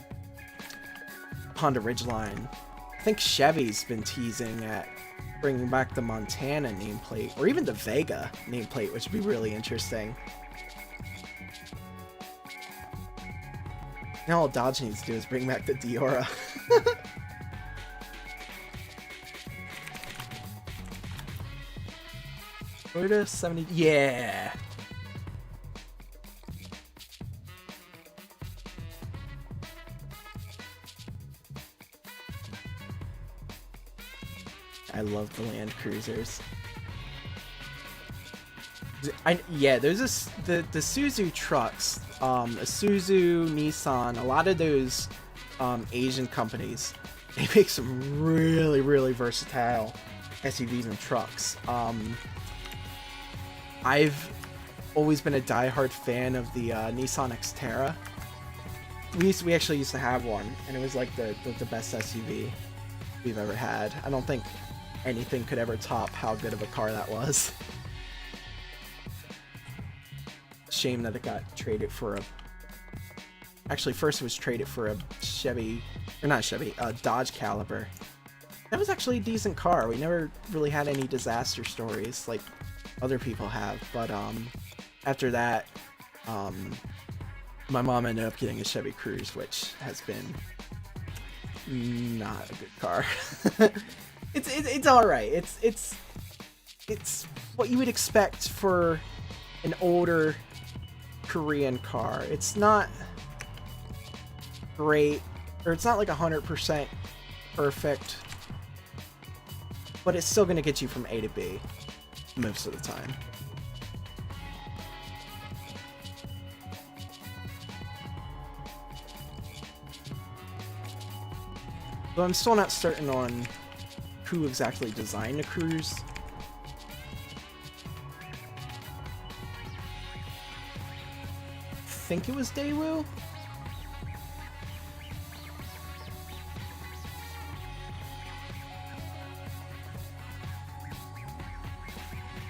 Ridgeline. I think Chevy's been teasing at bringing back the Montana nameplate, or even the Vega nameplate, which would be really interesting. Now all Dodge needs to do is bring back the Diora. Toyota 70, yeah. I love the Land Cruisers. Yeah, there's this the Isuzu trucks, Isuzu, Nissan, a lot of those Asian companies, they make some really versatile SUVs and trucks. I've always been a diehard fan of the Nissan Xterra. We actually used to have one, and it was like the best SUV we've ever had. I don't think anything could ever top how good of a car that was. Shame that it got traded for a... Actually, first it was traded for a Chevy... Or not Chevy, a Dodge Caliber. That was actually a decent car. We never really had any disaster stories like other people have, but after that, my mom ended up getting a Chevy Cruze, which has been not a good car. It's all right. It's what you would expect for an older Korean car. It's not great, or it's not like 100% perfect, but it's still going to get you from A to B most of the time. Though I'm still not certain on who exactly designed the Cruze. I think it was Daewoo?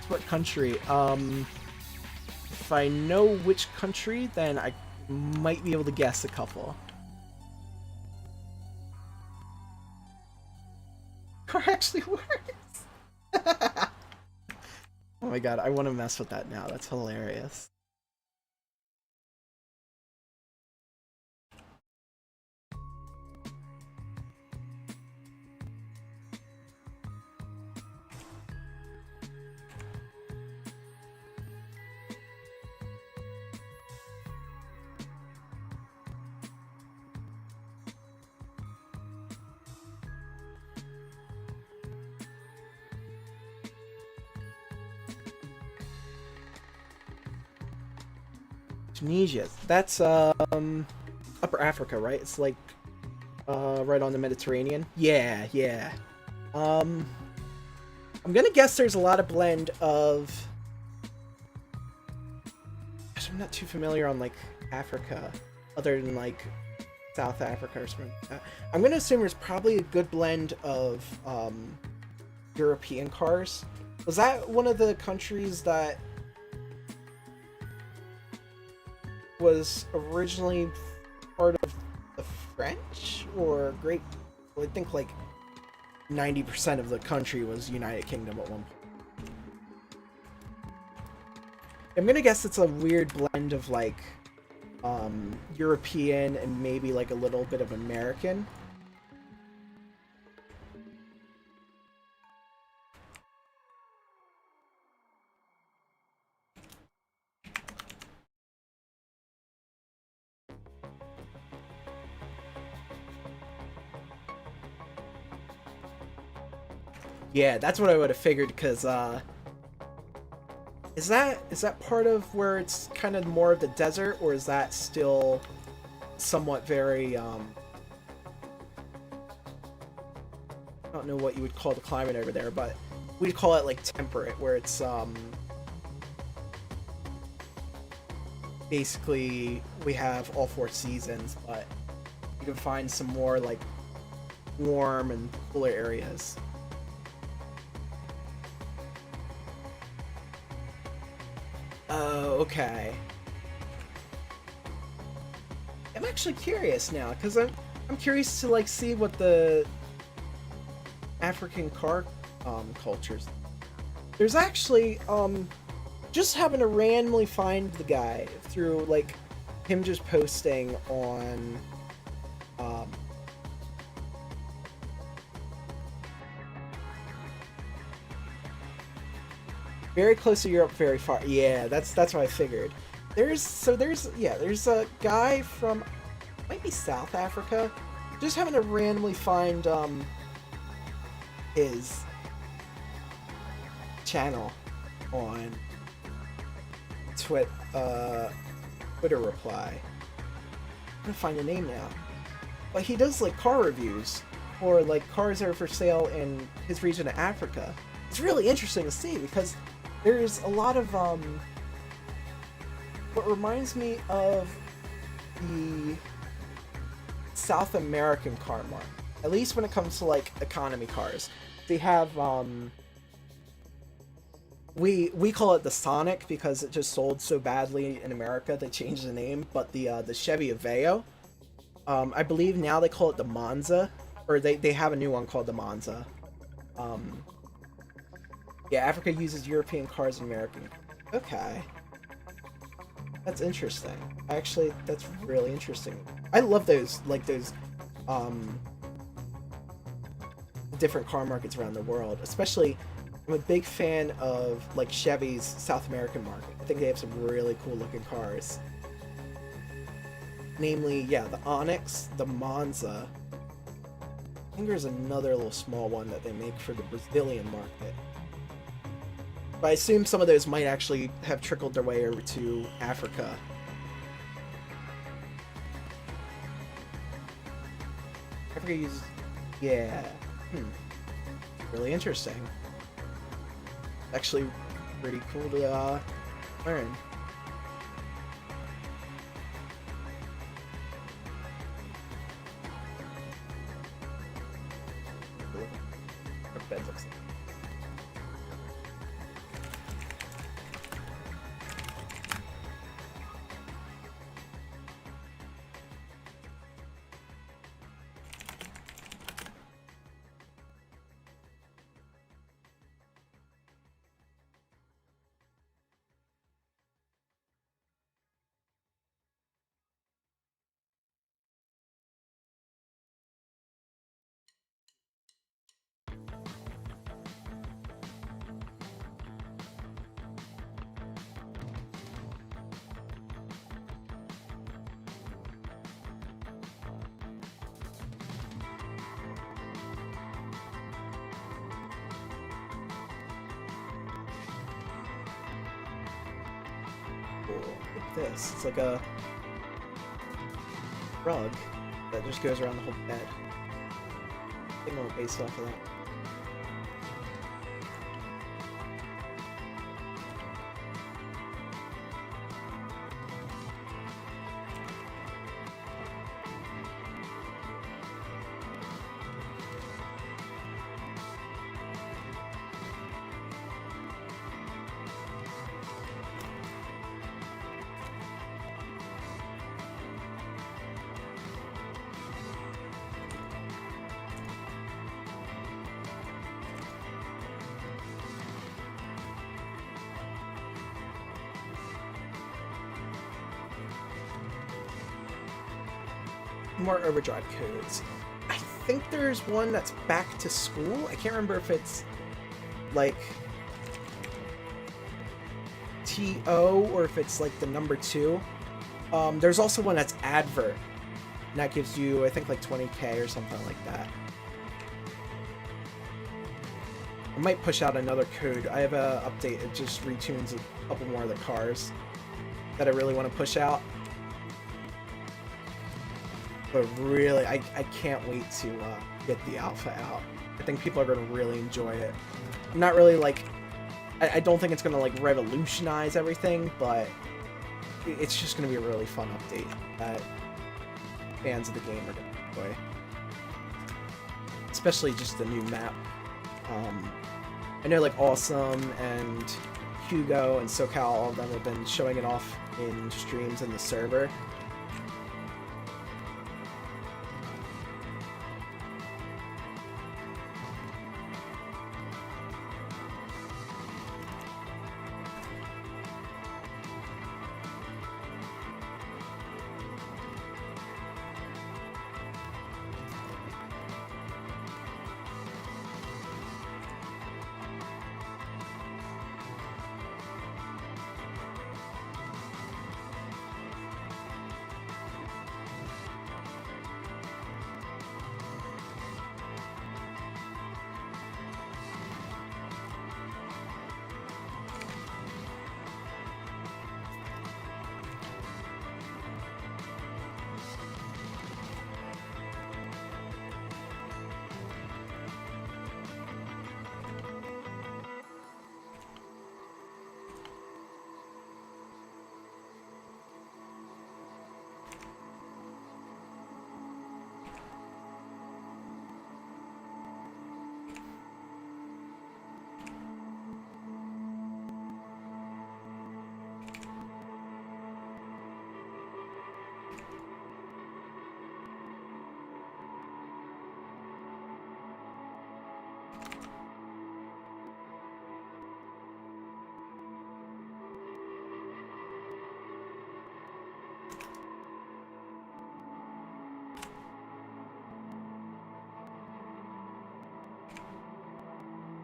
What country? If I know which country, then I might be able to guess a couple. Car actually works! Oh my god, I want to mess with that now. That's hilarious. Tunisia. That's Upper Africa, right? It's like right on the Mediterranean. Yeah. Um, I'm gonna guess there's a lot of blend of. Gosh, I'm not too familiar on like Africa, other than like South Africa or something. I'm gonna assume there's probably a good blend of European cars. Was that one of the countries that was originally part of the French or Great? I think like 90% of the country was United Kingdom at one point. I'm gonna guess it's a weird blend of like European and maybe like a little bit of American. Yeah, that's what I would have figured, because is that part of where it's kind of more of the desert, or is that still somewhat very I don't know what you would call the climate over there, but we'd call it like temperate, where it's basically we have all 4 seasons, but you can find some more like warm and cooler areas. Oh, okay. I'm actually curious now, because I'm curious to like see what the African car cultures. There's actually just happened to randomly find the guy through like him just posting on very close to Europe, very far. Yeah, that's what I figured. There's a guy from might be South Africa. Just happened to randomly find his channel on Twitter reply. I'm gonna find the name now. But he does like car reviews or like cars that are for sale in his region of Africa. It's really interesting to see because there's a lot of what reminds me of the South American car market, at least when it comes to like economy cars. They have we call it the Sonic because it just sold so badly in America they changed the name, but the Chevy Aveo, I believe now they call it the Monza, or they have a new one called the Monza. Yeah, Africa uses European cars and American. Okay. That's interesting. Actually, that's really interesting. I love those, like those, different car markets around the world. Especially, I'm a big fan of, like, Chevy's South American market. I think they have some really cool looking cars. Namely, yeah, the Onyx, the Monza. I think there's another little small one that they make for the Brazilian market. But I assume some of those might actually have trickled their way over to Africa. Africa uses... Yeah. Really interesting. Actually pretty cool to learn. Our bed looks like. This. It's like a rug that just goes around the whole bed. I think I'm based off of that. more Overdrive codes. I think there's one that's back to school. I can't remember if it's like TO or if it's like the number 2. There's also one that's Advert, and that gives you, I think, like 20k or something like that. I might push out another code. I have a update. It just retunes a couple more of the cars that I really want to push out. But really, I can't wait to get the alpha out. I think people are going to really enjoy it. I'm not really like... I don't think it's going to like revolutionize everything, but it's just going to be a really fun update that fans of the game are going to enjoy. Especially just the new map. I know like Awesome and Hugo and SoCal, all of them have been showing it off in streams in the server.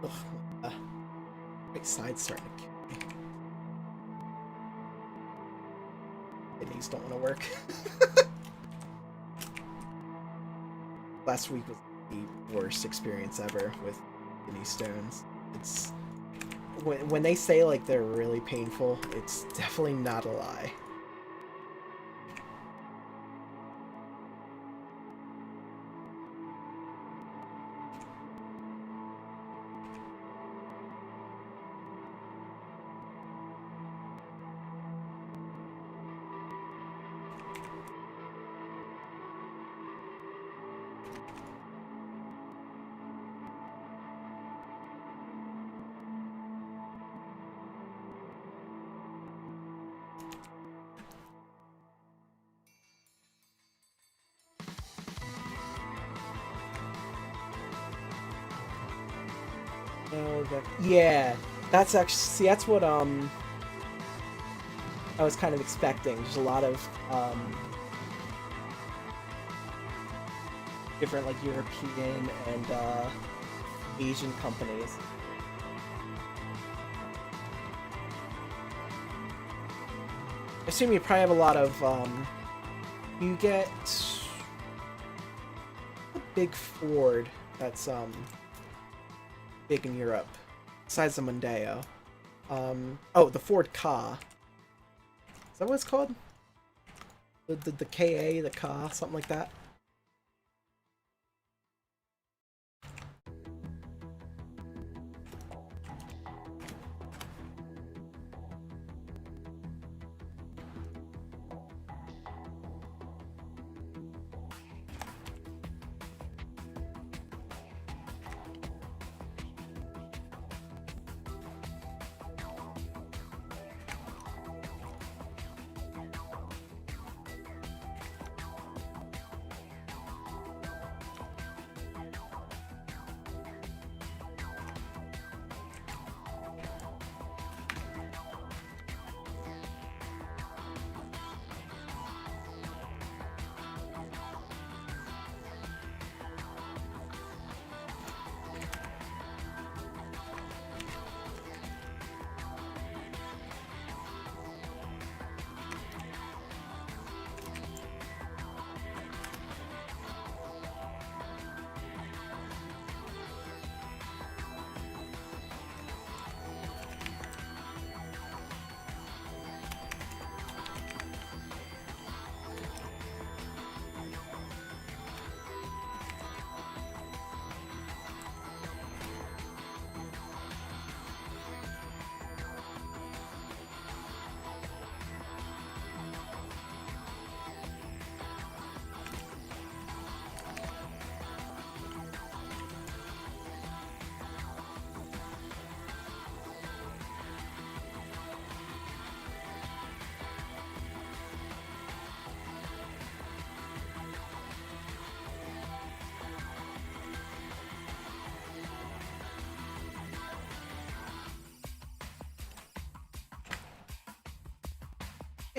Ugh, right side's starting to kill me. Kidneys don't want to work. Last week was the worst experience ever with kidney stones. It's when they say like they're really painful, it's definitely not a lie. Yeah, that's actually, see, that's what I was kind of expecting. There's a lot of different like European and Asian companies. I assume you probably have a lot of you get a big Ford that's big in Europe, besides the Mondeo. Oh, the Ford Ka. Is that what it's called? The KA, the Ka, something like that?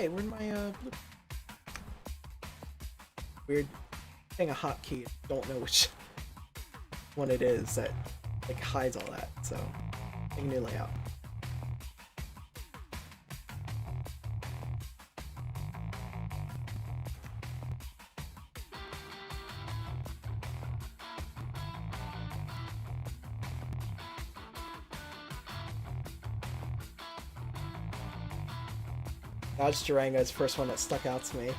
Hey, where'd my weird thing a hotkey? Don't know which one it is that like hides all that. So make a new layout. Dodge Durango is the first one that stuck out to me.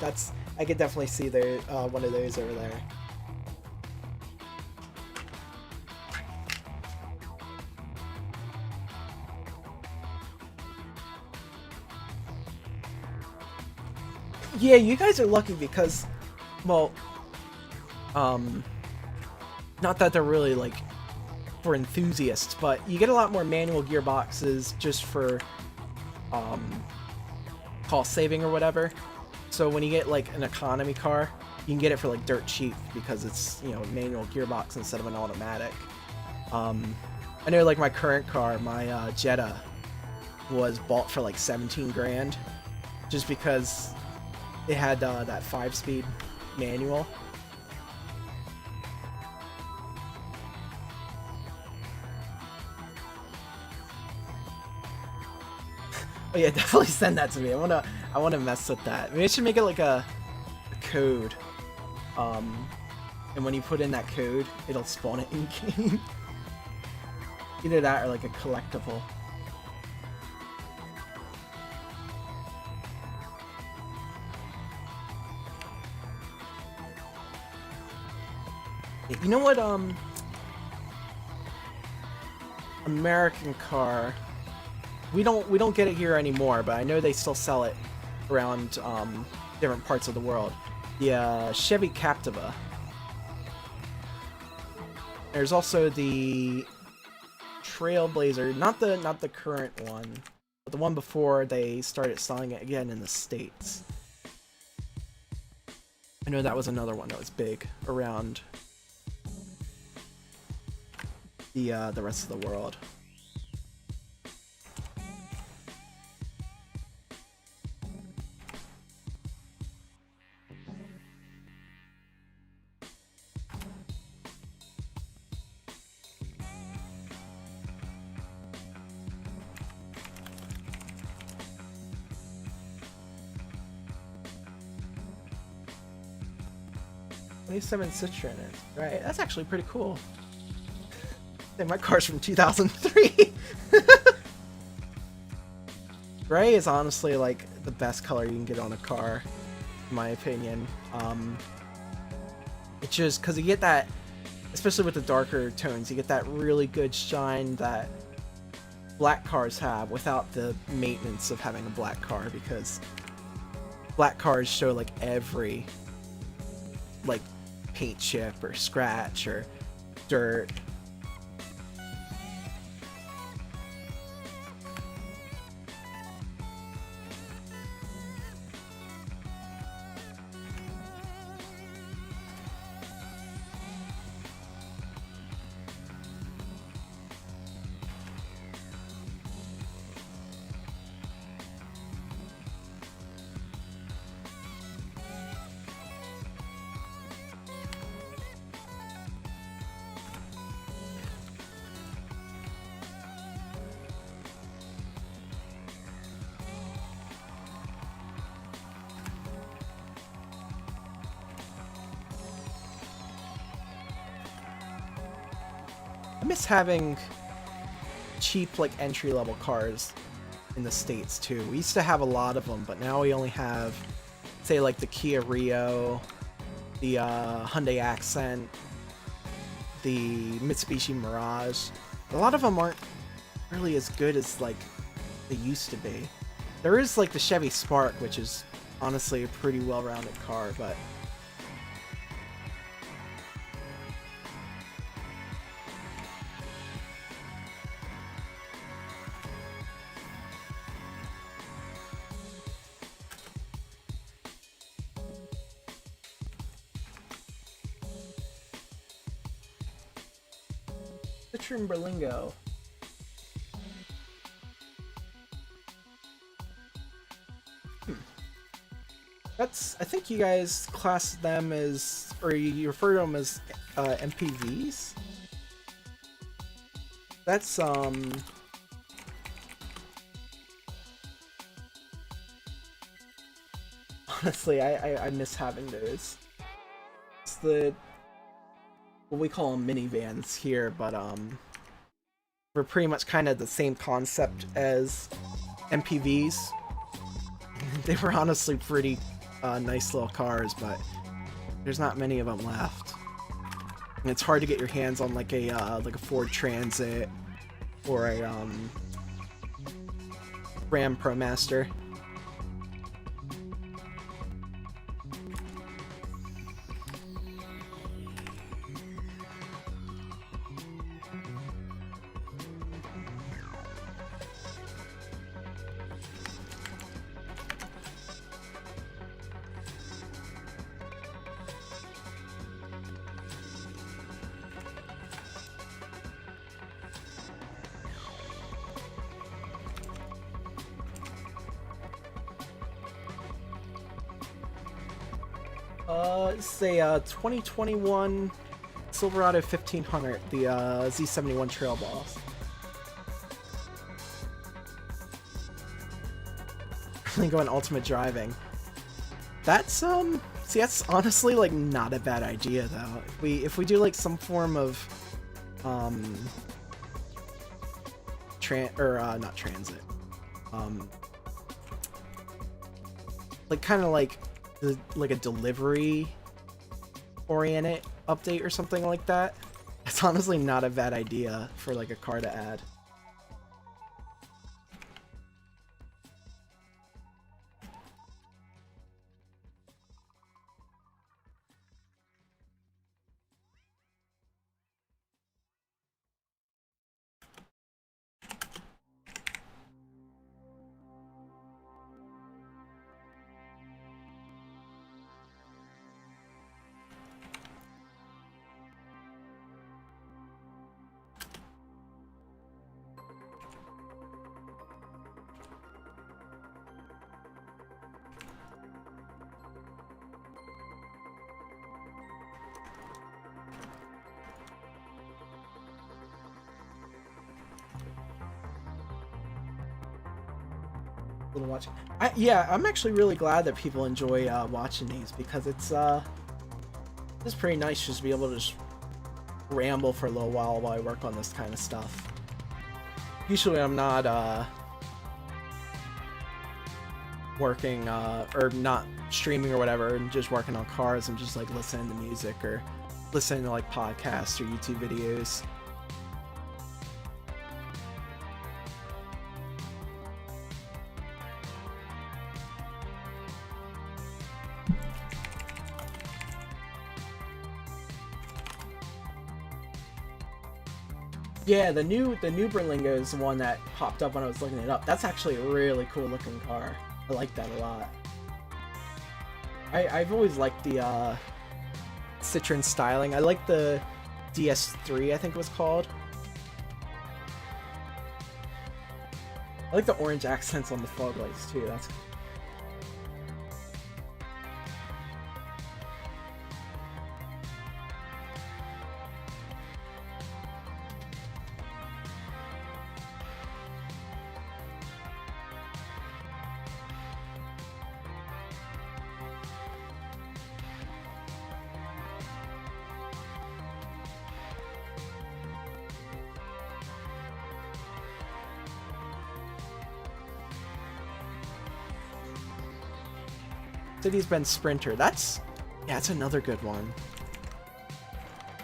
I could definitely see there one of those over there. Yeah, you guys are lucky because, well, not that they're really like for enthusiasts, but you get a lot more manual gearboxes just for cost saving or whatever. So when you get like an economy car, you can get it for like dirt cheap because it's, you know, manual gearbox instead of an automatic. I know like my current car, my Jetta, was bought for like 17 grand just because it had that 5-speed manual. Oh yeah, definitely send that to me. I wanna mess with that. Maybe I should make it like a code. And when you put in that code, it'll spawn it in game. Either that or like a collectible. You know what, American car, we don't get it here anymore, but I know they still sell it around different parts of the world. The Chevy Captiva. There's also the Trailblazer, not the current one, but the one before they started selling it again in the States. I know that was another one that was big around the rest of the world. '27 Citroen, right? That's actually pretty cool. Hey, my car's from 2003. Gray is honestly like the best color you can get on a car, in my opinion. It's just because you get that, especially with the darker tones, you get that really good shine that black cars have without the maintenance of having a black car, because black cars show like every like paint chip or scratch or dirt. I miss having cheap, like, entry-level cars in the States, too. We used to have a lot of them, but now we only have, say, like, the Kia Rio, the Hyundai Accent, the Mitsubishi Mirage. A lot of them aren't really as good as, like, they used to be. There is, like, the Chevy Spark, which is honestly a pretty well-rounded car, but Citroen Berlingo. That's, I think you guys class them as, or you refer to them as MPVs. That's honestly, I miss having those. It's the, well, we call them minivans here, but we're pretty much kind of the same concept as MPVs. They were honestly pretty nice little cars, but there's not many of them left. And it's hard to get your hands on like a Ford Transit or a Ram ProMaster. Say 2021 Silverado 1500, the Z71 Trail Boss. Really going ultimate driving. That's see, that's honestly like not a bad idea though. If we do like some form of not transit, like kind of like a delivery oriented update or something like that. It's honestly not a bad idea for like a car to add. Watching. Yeah, I'm actually really glad that people enjoy watching these, because it's pretty nice just to be able to just ramble for a little while I work on this kind of stuff. Usually I'm not working or not streaming or whatever and just working on cars. I'm just like listening to music or listening to like podcasts or YouTube videos. Yeah, the new Berlingo is the one that popped up when I was looking it up. That's actually a really cool looking car. I like that a lot. I've always liked the Citroen styling. I like the DS3, I think it was called. I like the orange accents on the fog lights too. That's Mercedes-Benz Sprinter. That's another good one.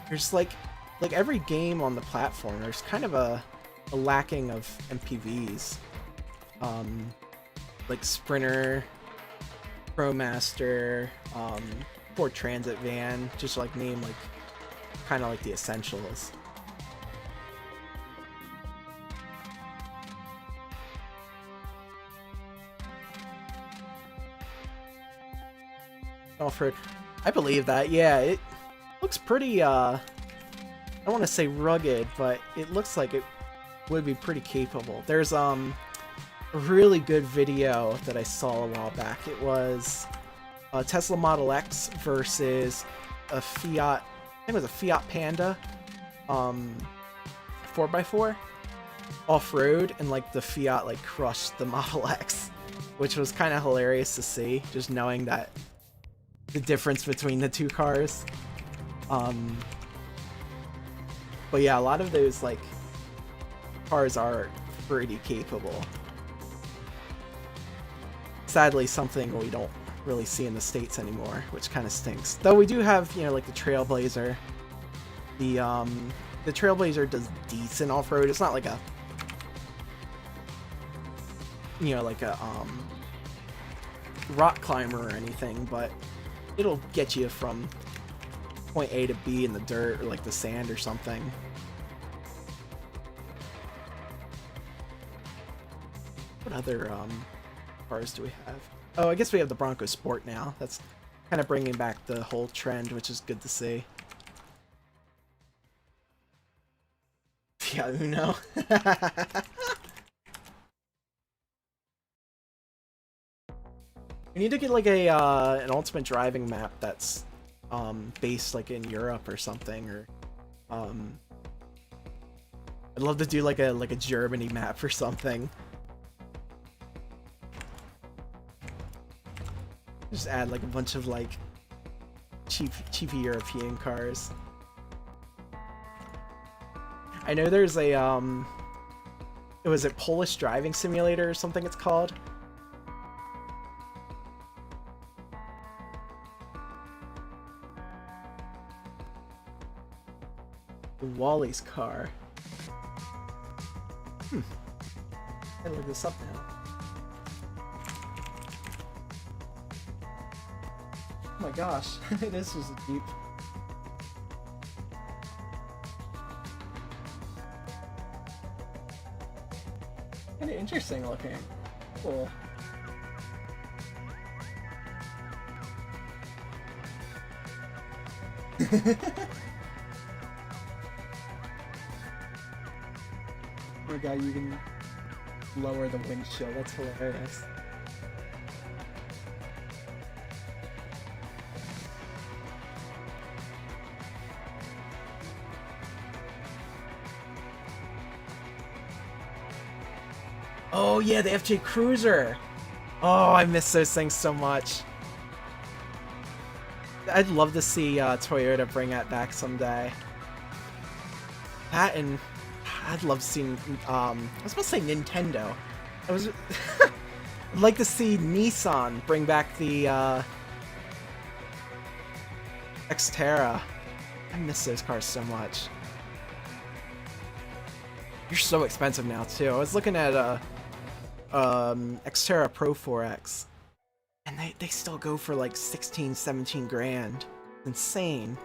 There's like every game on the platform, there's kind of a lacking of MPVs. Like Sprinter, ProMaster, Ford Transit van, just like name like kind of like the essentials. Alfred, I believe that. Yeah, it looks pretty I don't want to say rugged, but it looks like it would be pretty capable. There's a really good video that I saw a while back. It was Tesla Model X versus a Fiat, I think it was a Fiat Panda 4x4 off-road, and like the Fiat like crushed the Model X, which was kind of hilarious to see, just knowing that the difference between the two cars. But yeah, a lot of those like cars are pretty capable. Sadly, something we don't really see in the States anymore, which kind of stinks. Though we do have, you know, like the Trailblazer. The Trailblazer does decent off-road. It's not like a, you know, like a rock climber or anything, but it'll get you from point A to B in the dirt or like the sand or something. What other cars do we have? Oh, I guess we have the Bronco Sport now. That's kind of bringing back the whole trend, which is good to see. Fiat Uno. We need to get like a an ultimate driving map that's based like in Europe or something, or I'd love to do like a Germany map or something. Just add like a bunch of like cheapy European cars. I know there's a it was a Polish driving simulator or something it's called. Wally's car. I look this up now. Oh my gosh, this was deep. Kinda interesting looking. Cool. Oh my god, you can lower the windshield. That's hilarious. Oh yeah, the FJ Cruiser! Oh, I miss those things so much. I'd love to see Toyota bring that back someday. That, and I'd love to see, I was about to say Nintendo. I'd like to see Nissan bring back the Xterra. I miss those cars so much. You're so expensive now too. I was looking at Xterra Pro 4X, and they still go for like 16, 17 grand. Insane.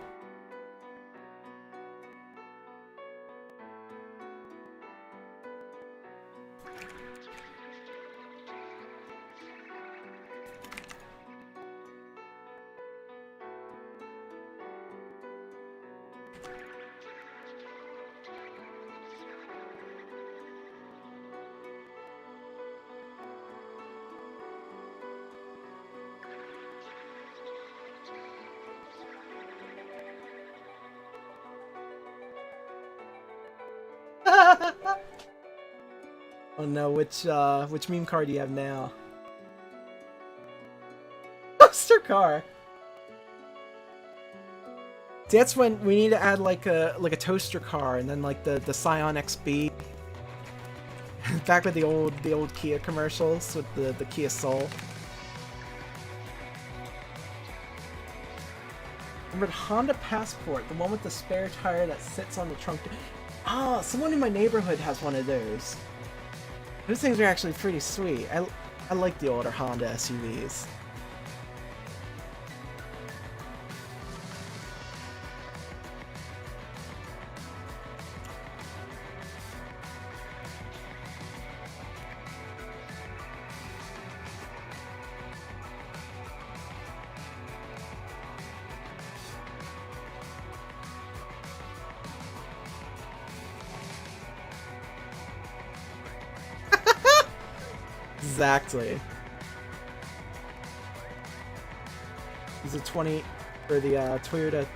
Oh no, which meme car do you have now? Toaster car. See, that's when we need to add like a toaster car, and then like the Scion XB. Back with the old Kia commercials with the Kia Soul. Remember the Honda Passport, the one with the spare tire that sits on the trunk. Ah, someone in my neighborhood has one of those. Those things are actually pretty sweet. I like the older Honda SUVs. Exactly. Is it 20 for the Toyota?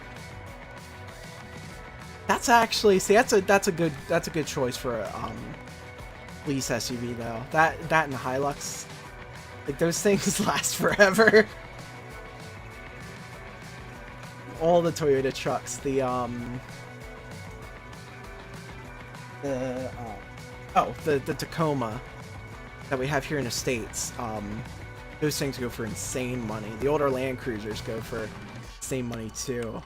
That's actually that's a good choice for a police SUV though. That and the Hilux, like those things last forever. All the Toyota trucks, the Tacoma that we have here in the States, those things go for insane money. The older Land Cruisers go for insane money too.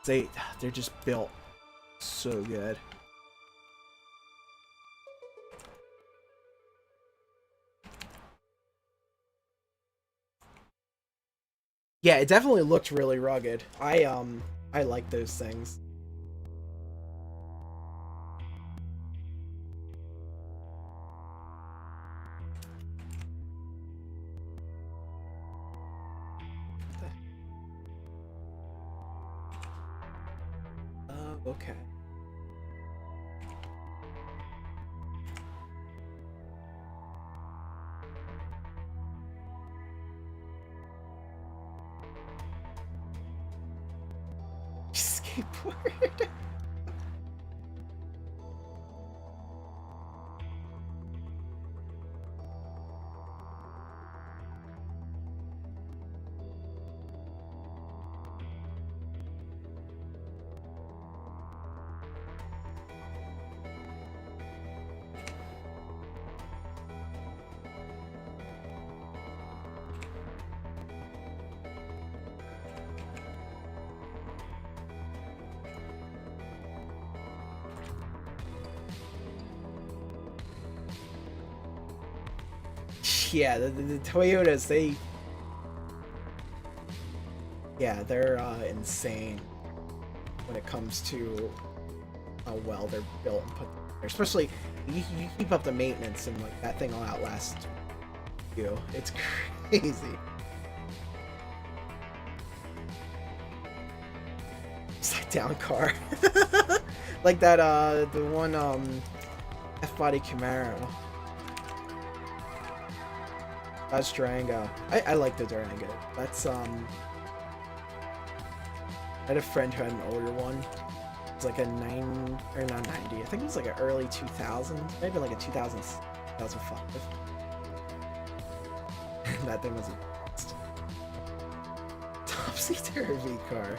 They're just built so good. Yeah, it definitely looked really rugged. I like those things. Okay. Skateboard. Yeah, the Toyotas, they're insane when it comes to how well they're built and put together. Especially, you keep up the maintenance and like that thing will outlast you. It's crazy. Upside down car. Like that, the one, F-body Camaro. That's Durango. I like the Durango. That's, I had a friend who had an older one. It was like a not 90. I think it was like an early 2000, maybe like a 2005. That thing was a beast. Topsy-turvy V car.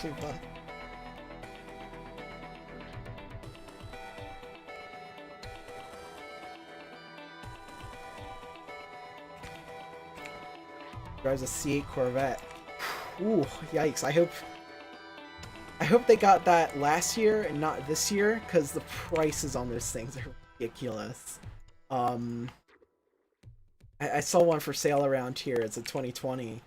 Exclusiva. Drives a C8 Corvette. Ooh, yikes. I hope they got that last year and not this year, because the prices on those things are ridiculous. I saw one for sale around here. It's a 2020.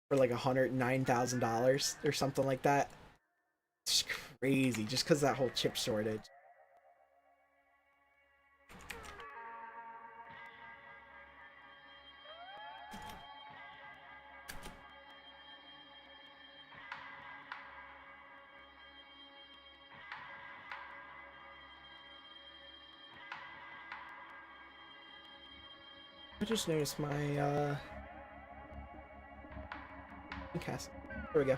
For like $109,000 or something like that. It's crazy, just because that whole chip shortage. I just noticed my cast. There we go.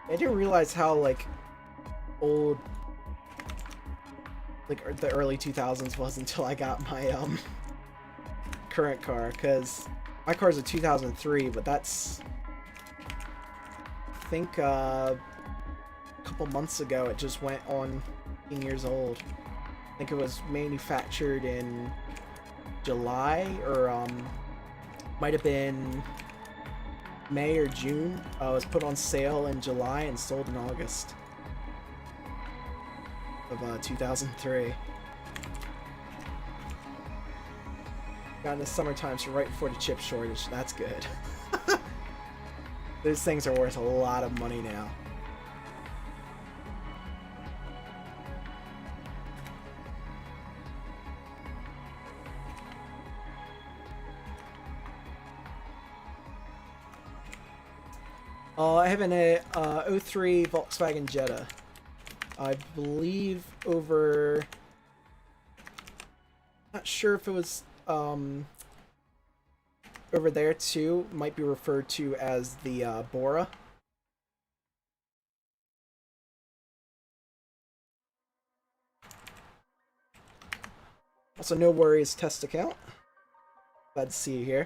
I didn't realize how like old like the early 2000s was until I got my current car, because my car's a 2003, but that's I think a couple months ago it just went on 15 years old. I think it was manufactured in July, or might have been May or June. It was put on sale in July and sold in August of 2003. Got in the summertime, so right before the chip shortage. That's good. Those things are worth a lot of money now. I have an 03 Volkswagen Jetta. I believe over... Not sure if it was over there too. Might be referred to as the Bora. Also, no worries test account. Glad to see you here.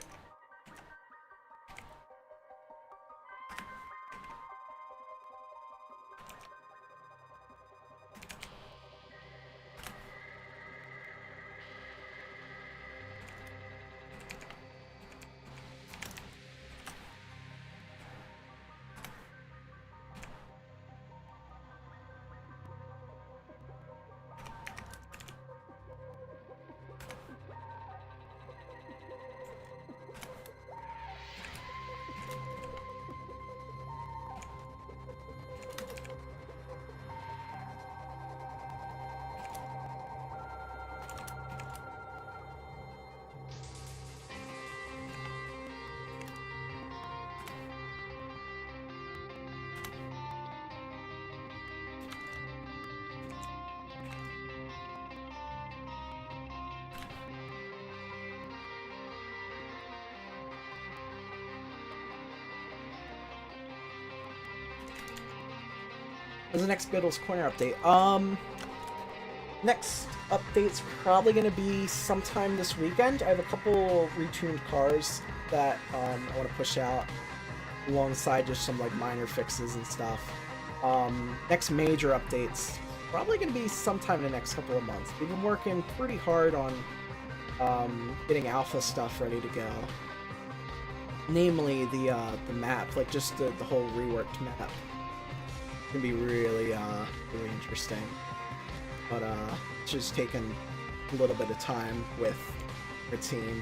What's the next Biddle's Corner update? Next update's probably going to be sometime this weekend. I have a couple retuned cars that I want to push out alongside just some like minor fixes and stuff. Next major update's probably going to be sometime in the next couple of months. We've been working pretty hard on getting alpha stuff ready to go. Namely the map, like just the whole reworked map. It's gonna be really really interesting, but it's just taken a little bit of time with the team.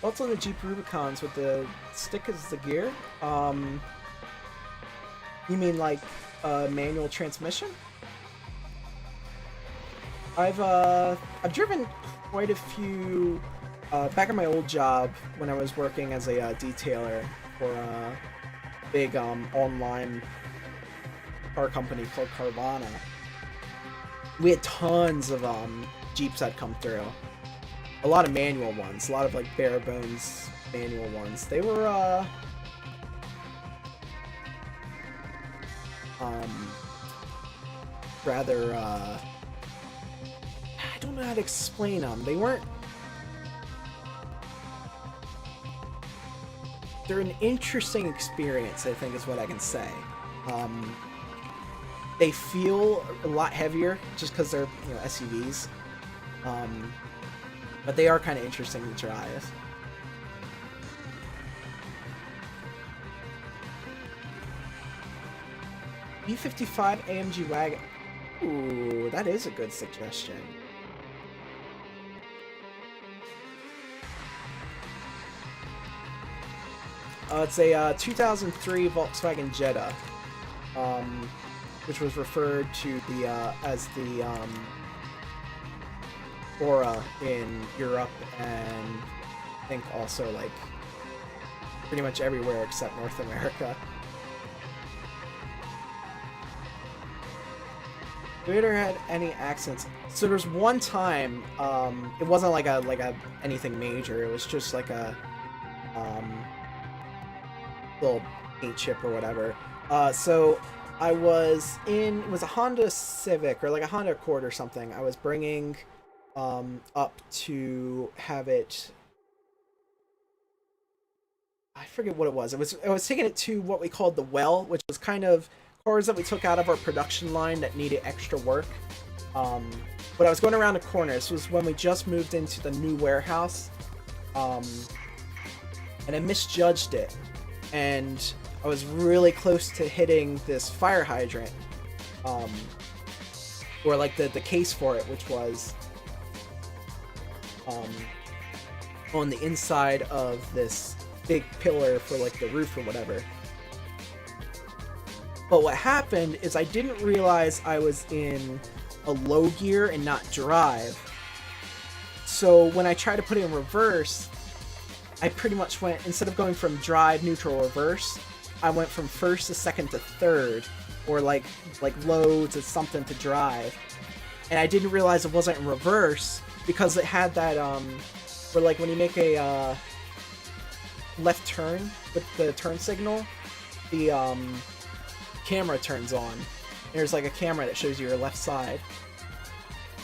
Also, the Jeep Rubicons with the stick as the gear. You mean like manual transmission? I've driven quite a few. Back at my old job, when I was working as a detailer for a big online car company called Carvana, we had tons of Jeeps that come through. A lot of manual ones, a lot of like bare bones manual ones. They were rather I don't know how to explain them. They weren't. They're an interesting experience, I think is what I can say. They feel a lot heavier just because they're, you know, SUVs. But they are kind of interesting to drive. E55 AMG wagon. Ooh, that is a good suggestion. It's a 2003 Volkswagen Jetta, which was referred to the as the Bora in Europe, and I think also like pretty much everywhere except North America. we ever had any accidents? So there's one time, it wasn't like a anything major. It was just like a little paint chip or whatever. So I was in, it was a Honda Civic or like a Honda Accord or something. I was bringing up to have it. I forget what it was. I was taking it to what we called the well, which was kind of cars that we took out of our production line that needed extra work. But I was going around a corner. This was when we just moved into the new warehouse, and I misjudged it, and I was really close to hitting this fire hydrant, or like the case for it, which was on the inside of this big pillar for like the roof or whatever. But what happened is I didn't realize I was in a low gear and not drive. So when I tried to put it in reverse, I pretty much went, instead of going from drive, neutral, reverse, I went from first to second to third, or like low to something to drive. And I didn't realize it wasn't in reverse because it had that where like when you make a left turn with the turn signal, the camera turns on. There's like a camera that shows you your left side.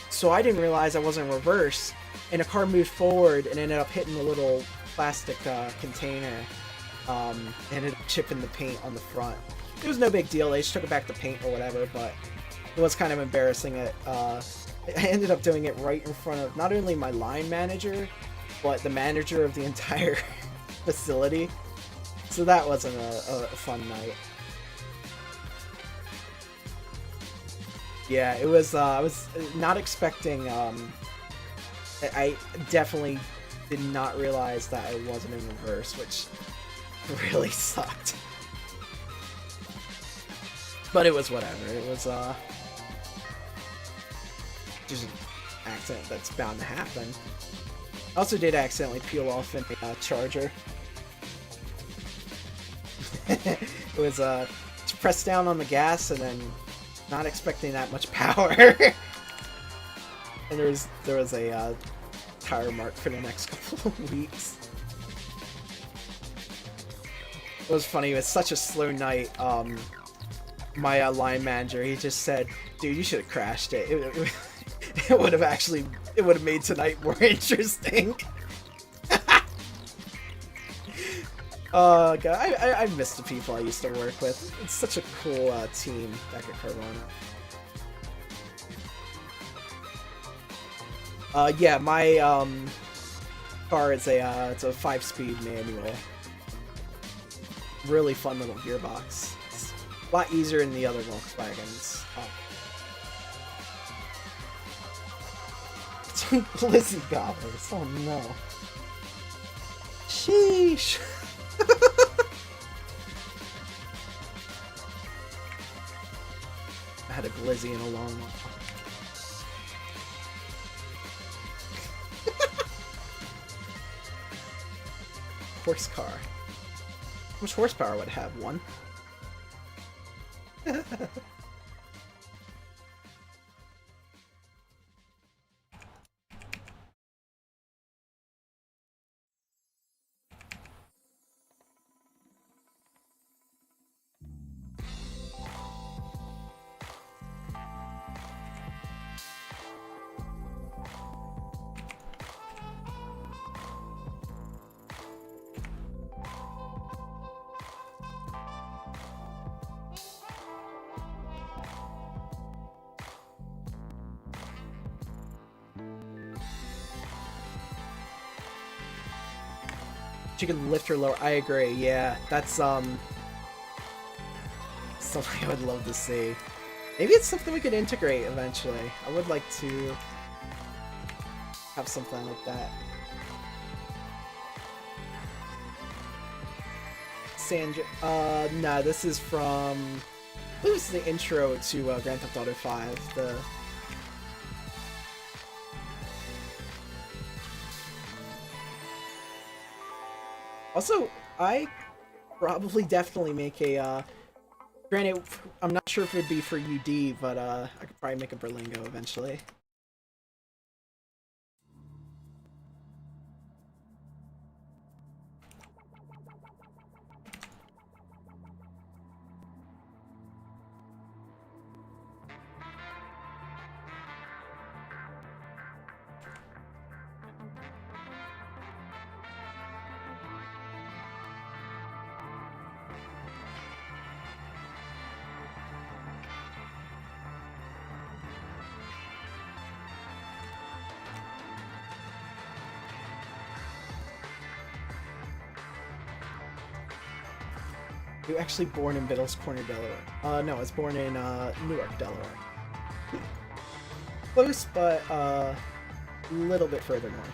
So I didn't realize I wasn't in reverse, and a car moved forward and ended up hitting a little plastic container, and ended up chipping the paint on the front. It was no big deal. They just took it back to paint or whatever, but it was kind of embarrassing. I ended up doing it right in front of not only my line manager, but the manager of the entire facility. So that wasn't a fun night. Yeah, it was. I was not expecting. I definitely did not realize that I wasn't in reverse, which really sucked. But it was whatever. It was just an accident that's bound to happen. I also did accidentally peel off in a Charger. It was just press down on the gas and then not expecting that much power. And there was a tire mark for the next couple of weeks. It was funny. It was such a slow night. My line manager, he just said, "Dude, you should have crashed it. It would have actually, it would have made tonight more interesting." God, I miss the people I used to work with. It's such a cool team back at Carvana. Yeah, my car is it's a 5-speed manual. Really fun little gearbox. It's a lot easier than the other Volkswagens. It's Lizzie Gobblers. Oh no. Sheesh. I had a glizzy in a long one. Horse car. How much horsepower would it have? 1? She can lift her lower. I agree. Yeah, that's something I would love to see. Maybe it's something we could integrate eventually. I would like to have something like that. Sandra, no, this is from. I believe this is the intro to Grand Theft Auto 5. The Also, I probably definitely make a, granted, I'm not sure if it'd be for UD, but I could probably make a Berlingo eventually. You were actually born in Biddle's Corner, Delaware. No, I was born in Newark, Delaware. Close, but a little bit further north.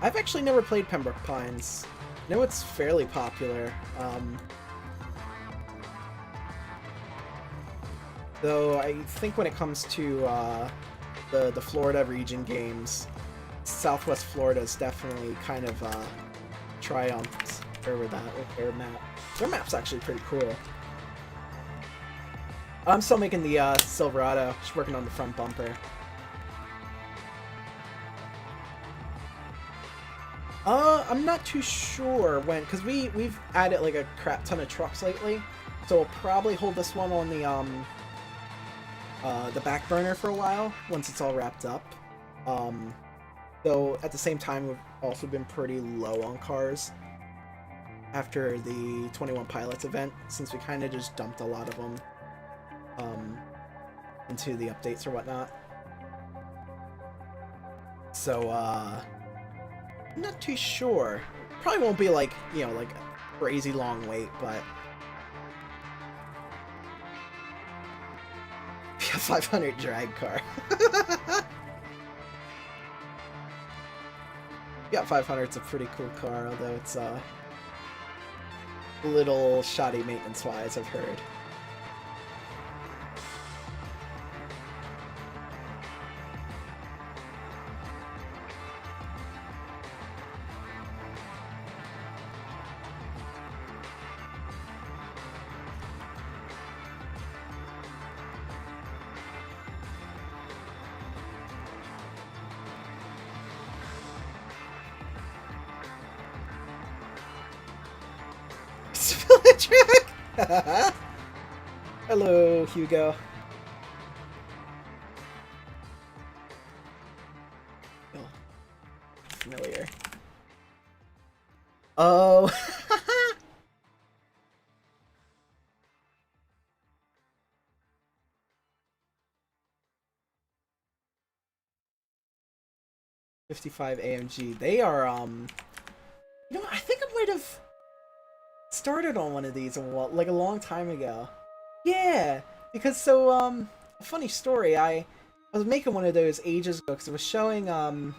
I've actually never played Pembroke Pines. I know it's fairly popular. Though I think when it comes to the Florida region games, Southwest Florida is definitely kind of triumphs over that with their map. Their map's actually pretty cool. I'm still making the Silverado, just working on the front bumper. I'm not too sure when, because we've added like a crap ton of trucks lately, so we'll probably hold this one on the back burner for a while once it's all wrapped up. Though at the same time we've also been pretty low on cars after the 21 Pilots event, since we kind of just dumped a lot of them into the updates or whatnot. So I'm not too sure. Probably won't be like, you know, like a crazy long wait, but a 500 drag car. Yeah, 500's a pretty cool car, although it's a little shoddy maintenance-wise, I've heard. Hello, Hugo. Oh, familiar. Oh. '55 AMG. They are you know, I think I might have started on one of these like a long time ago. Yeah, because so a funny story. I was making one of those ages ago because I was showing a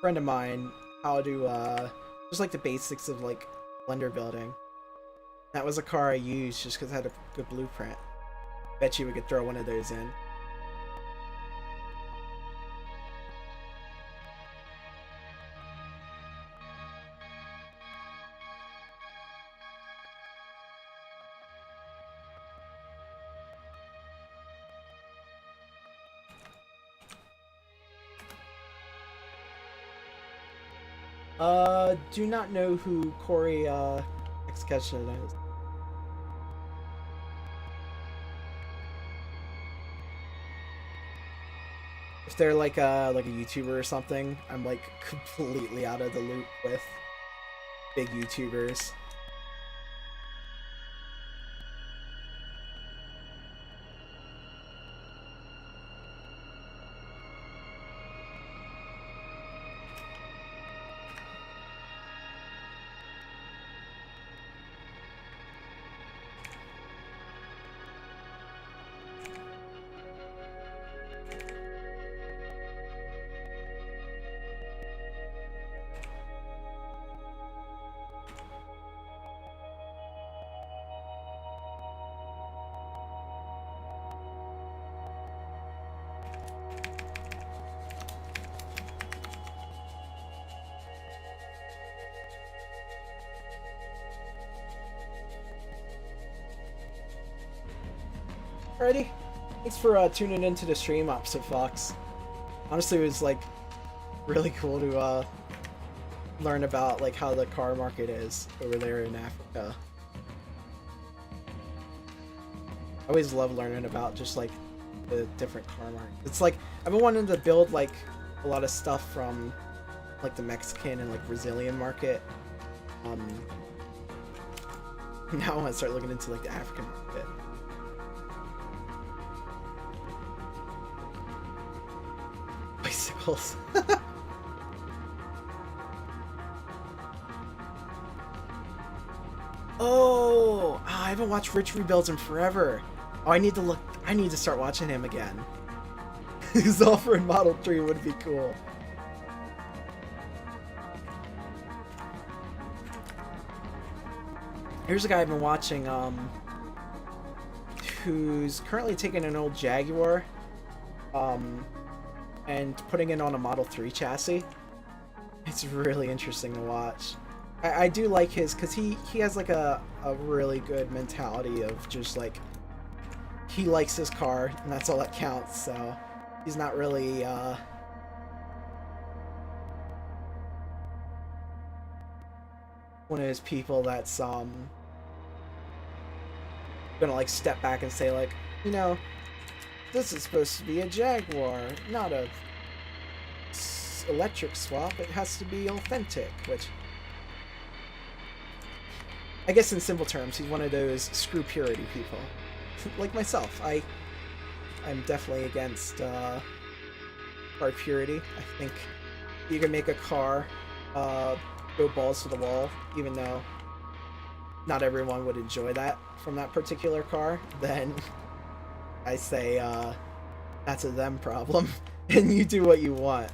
friend of mine how to just like the basics of like blender building. That was a car I used just because it had a good blueprint. Bet you we could throw one of those in. Do not know who Corey Xketchna is. If they're like a YouTuber or something, I'm like completely out of the loop with big YouTubers. Alrighty. Thanks for tuning into the stream, Opposite Fox. Honestly, it was like really cool to learn about like how the car market is over there in Africa. I always love learning about just like the different car market. It's like I've been wanting to build like a lot of stuff from like the Mexican and like Brazilian market. Now I want to start looking into like the African market. Bicycles. Oh, I haven't watched Rich Rebuilds in forever. Oh, I need to start watching him again. His offer in Model 3 would be cool. Here's a guy I've been watching, who's currently taking an old Jaguar, and putting it on a Model 3 chassis. It's really interesting to watch. I do like his, because he has like a really good mentality of just like, he likes his car, and that's all that counts, so he's not really, one of those people that's, gonna like step back and say like, you know, this is supposed to be a Jaguar, not a electric swap, it has to be authentic, which I guess in simple terms, he's one of those screw purity people. Like myself, I'm definitely against car purity. I think you can make a car go balls to the wall, even though not everyone would enjoy that from that particular car, then I say that's a them problem, and you do what you want.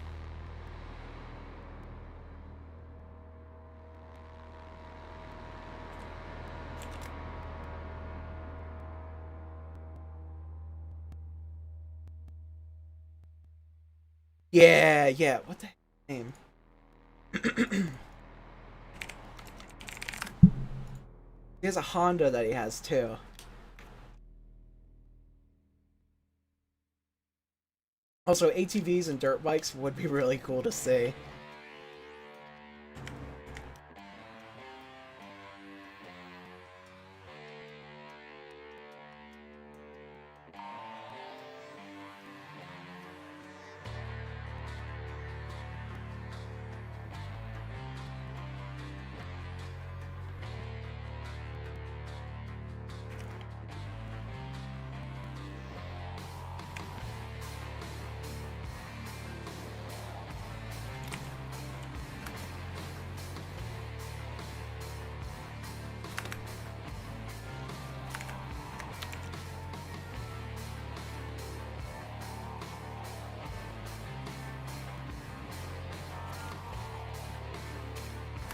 Yeah, what the name? He has a Honda that he has too. Also, ATVs and dirt bikes would be really cool to see.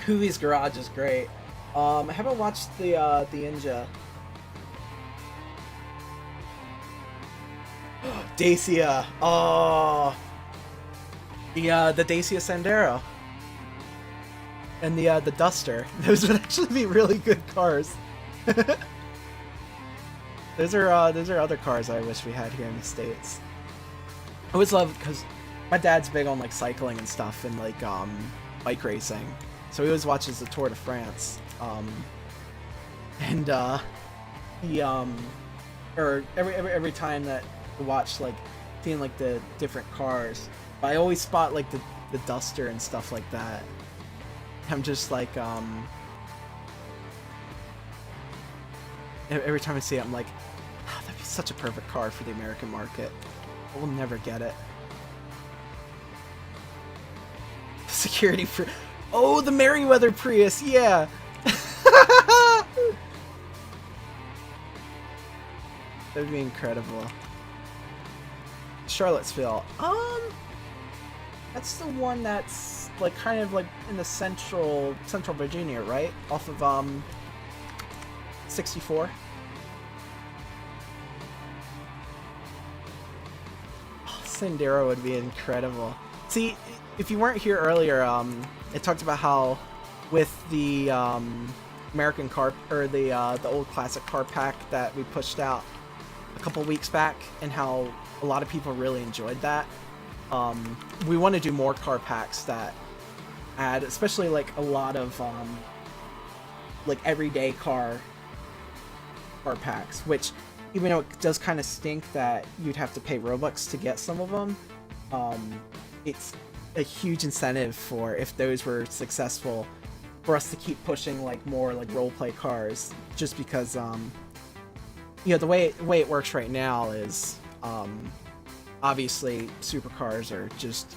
Hoovie's Garage is great. I haven't watched the Ninja. Dacia. Oh, the Dacia Sandero. And the Duster. Those would actually be really good cars. Those are other cars I wish we had here in the States. I always love, because my dad's big on like cycling and stuff and like bike racing. So he always watches the Tour de France, and he or every time that we watch, like seeing like the different cars, I always spot like the Duster and stuff like that. I'm just like every time I see it, I'm like, oh, that'd be such a perfect car for the American market. We'll never get it. Security for. Oh, the Merryweather Prius, yeah! That'd be incredible. Charlottesville. That's the one that's like kind of like in the central Virginia, right? Off of 64. Oh, Sandero would be incredible. See, if you weren't here earlier, it talked about how with the American car, or the old classic car pack that we pushed out, a couple weeks back and how a lot of people really enjoyed that. We want to do more car packs that add, especially like a lot of like everyday car packs, which even though it does kind of stink that you'd have to pay Robux to get some of them, it's a huge incentive for, if those were successful, for us to keep pushing like more like roleplay cars, just because you know, the way it works right now is obviously supercars are just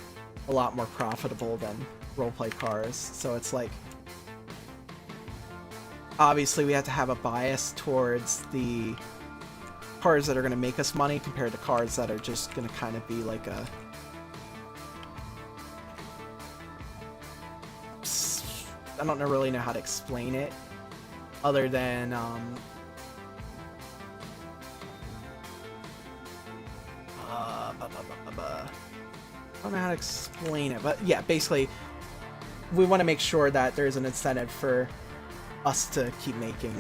a lot more profitable than roleplay cars, so it's like obviously we have to have a bias towards the cars that are going to make us money compared to cars that are just going to kind of be like a, I don't really know how to explain it other than I don't know how to explain it, but yeah, basically we want to make sure that there's an incentive for us to keep making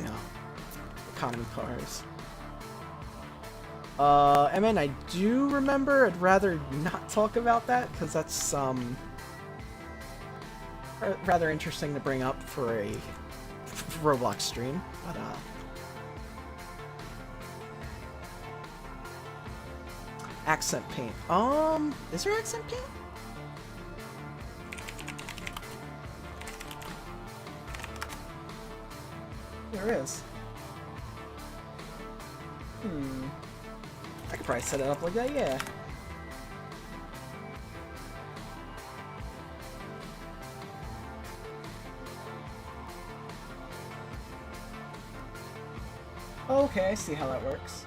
economy cars. And then I do remember, I'd rather not talk about that because that's rather interesting to bring up for a Roblox stream, but accent paint. Is there accent paint? There is. I could probably set it up like that, yeah. Okay, I see how that works.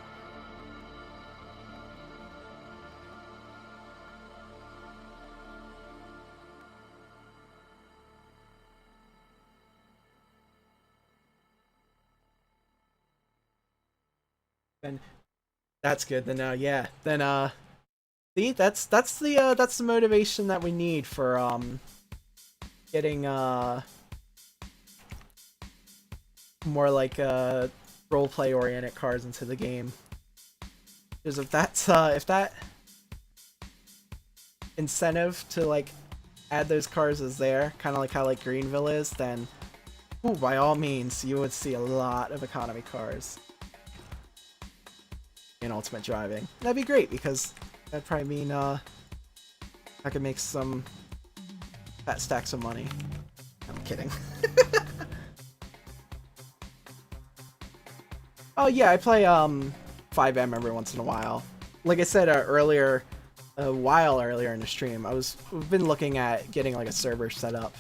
Then that's good. Then yeah. Then see, that's the motivation that we need for getting more like roleplay oriented cars into the game. Because if that's if that incentive to like add those cars is there, kind of like how like Greenville is, then ooh, by all means you would see a lot of economy cars in Ultimate Driving. That'd be great because that'd probably mean I could make some fat stacks of money. I'm kidding. Oh yeah, I play FiveM every once in a while. Like I said earlier, a while earlier in the stream, we've been looking at getting like a server set up.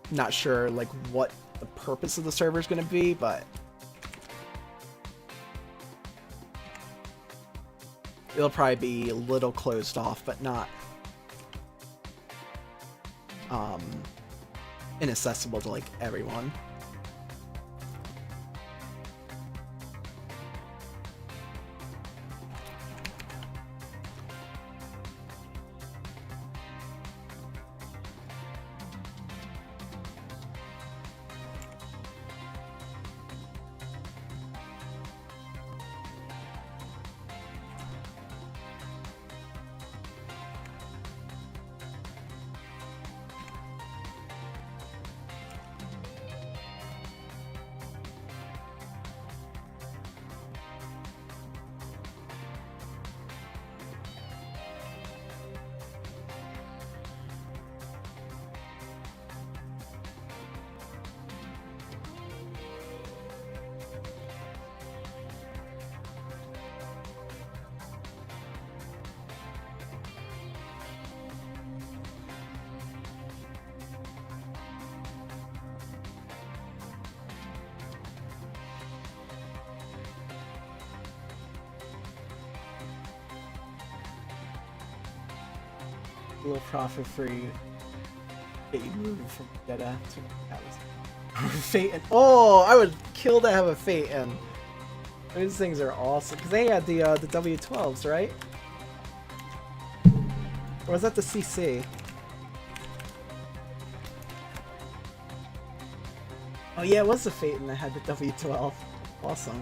Not sure like what the purpose of the server is going to be, but it'll probably be a little closed off, but not inaccessible to like everyone. Little profit free. Get you moving from Jeddah to Phaeton. Oh, I would kill to have a Phaeton. Those things are awesome because they had the W12s, right? Or was that the CC? Oh yeah, it was the Phaeton that had the W12. Awesome.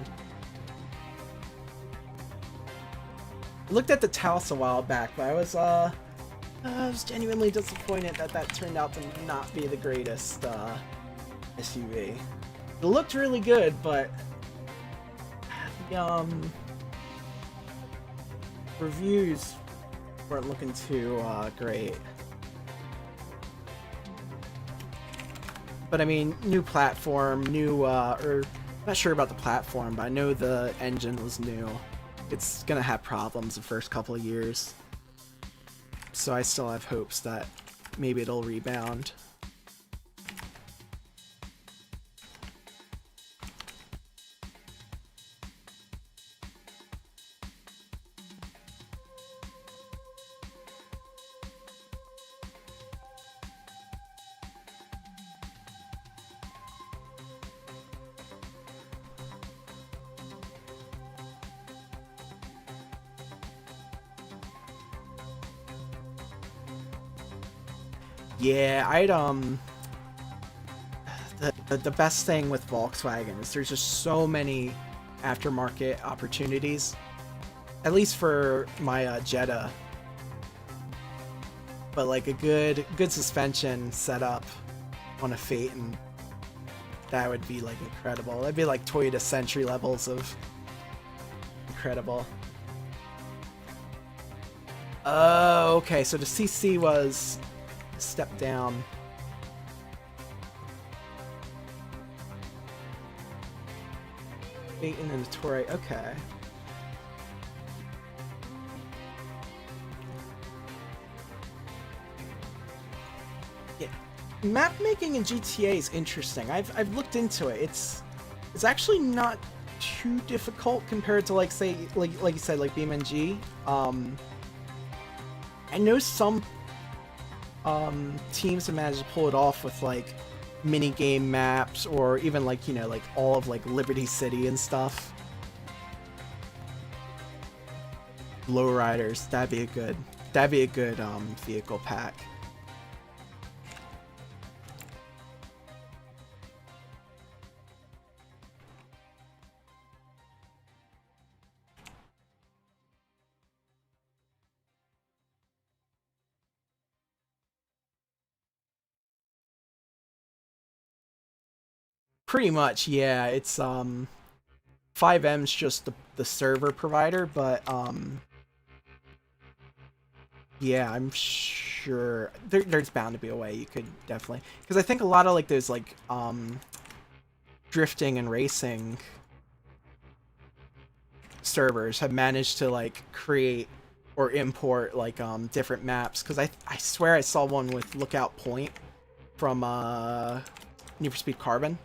I looked at the Taos a while back, but I was genuinely disappointed that that turned out to not be the greatest SUV. It looked really good, but the reviews weren't looking too great. But I mean, new platform, new or I'm not sure about the platform, but I know the engine was new. It's gonna have problems the first couple of years. So I still have hopes that maybe it'll rebound. Yeah, I'd the best thing with Volkswagen is there's just so many aftermarket opportunities, at least for my Jetta. But like a good suspension setup on a Phaeton, that would be like incredible. That'd be like Toyota Century levels of incredible. Oh, okay, so the CC was a step down. Phaeton and the Touareg, okay. Yeah, map making in GTA is interesting. I've looked into it. It's actually not too difficult compared to like say like you said like BeamNG. I know some teams have managed to pull it off with like mini game maps or even like, you know, like all of like Liberty City and stuff. Lowriders, that'd be a good vehicle pack. Pretty much, yeah. It's 5M's just the server provider, but yeah, I'm sure there's bound to be a way you could definitely, because I think a lot of like those like drifting and racing servers have managed to like create or import like different maps, because I swear I saw one with Lookout Point from Need for Speed Carbon.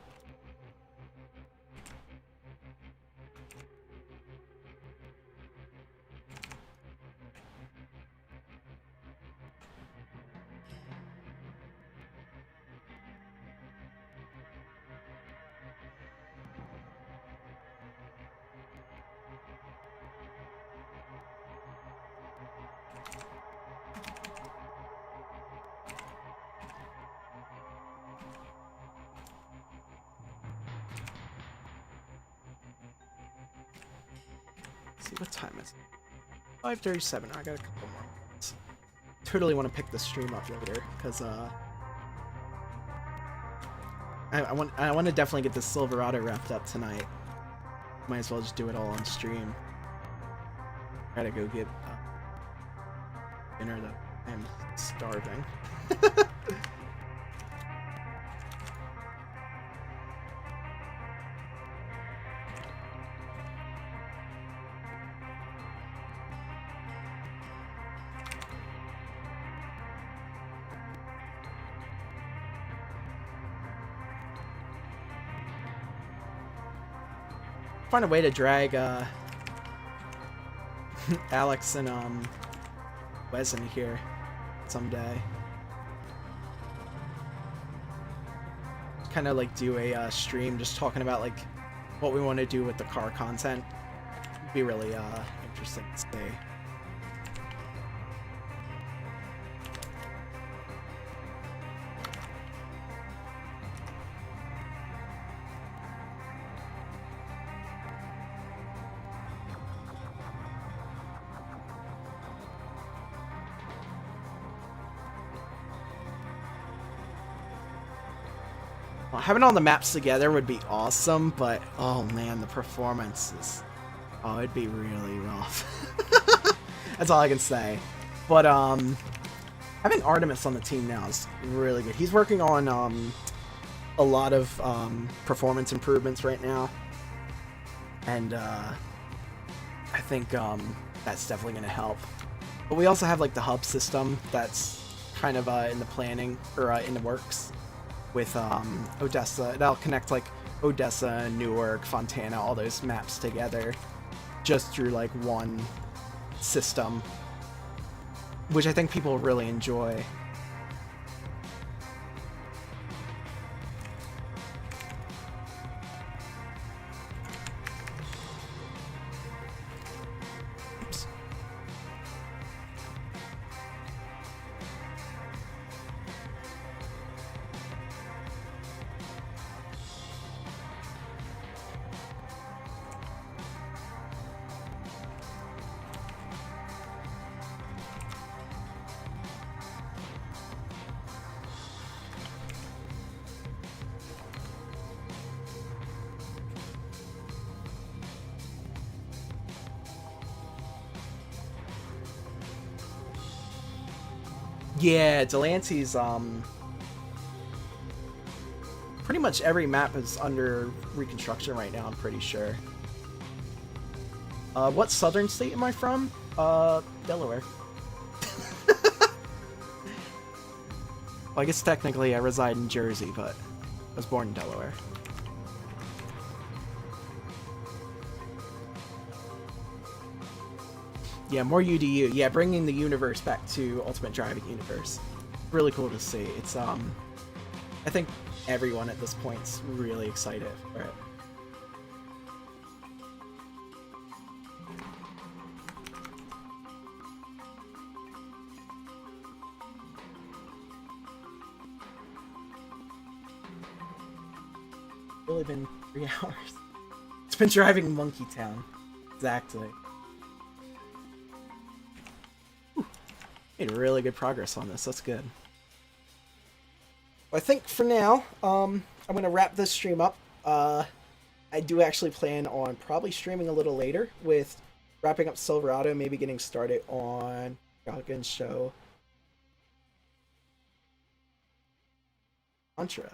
See what time is it? 5:37. I got a couple more minutes. Totally want to pick the stream up later because I want to definitely get this Silverado wrapped up tonight. Might as well just do it all on stream. Gotta go get dinner though. I'm starving. Find a way to drag Alex and Wes in here someday. Kind of like do a stream just talking about like what we want to do with the car content. It'd be really interesting to see. Well, having all the maps together would be awesome, but oh man, the performance is... Oh, it'd be really rough. That's all I can say. But having Artemis on the team now is really good. He's working on a lot of performance improvements right now, and I think that's definitely going to help. But we also have like the hub system that's kind of in the planning, or in the works, with Odessa. That'll connect like Odessa, Newark, Fontana, all those maps together just through like one system, which I think people really enjoy. Oops. Yeah, Delancey's, pretty much every map is under reconstruction right now, I'm pretty sure. What southern state am I from? Delaware. Well, I guess technically I reside in Jersey, but I was born in Delaware. Yeah, more UDU. Yeah, bringing the universe back to Ultimate Driving Universe. Really cool to see. It's, I think everyone at this point's really excited for it. It's really been 3 hours. It's been driving Monkey Town. Exactly. Made really good progress on this. That's good. Well, I think for now, I'm going to wrap this stream up. I do actually plan on probably streaming a little later with wrapping up Silverado, maybe getting started on Goggins show. Contra.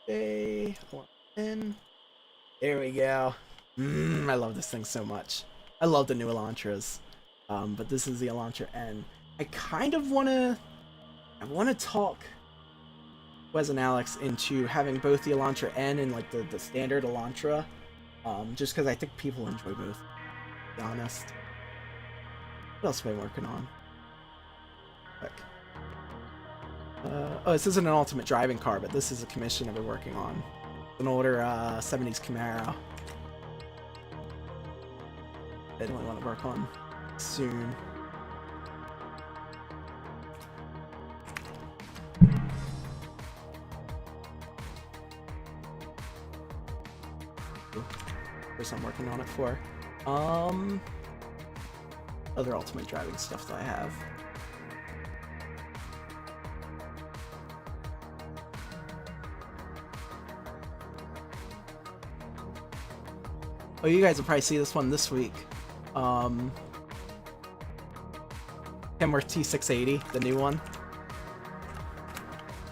Okay, there we go. I love this thing so much. I love the new Elantras, but this is the Elantra N. I kind of want to talk Wes and Alex into having both the Elantra N and like the standard Elantra, just because I think people enjoy both, to be honest. What else have I been working on? Quick. Oh, this isn't an ultimate driving car, but this is a commission I've been working on. An older 70s Camaro. I definitely want to work on soon. Person I'm working on it for. Other ultimate driving stuff that I have. Oh, you guys will probably see this one this week. Kenworth T680, the new one.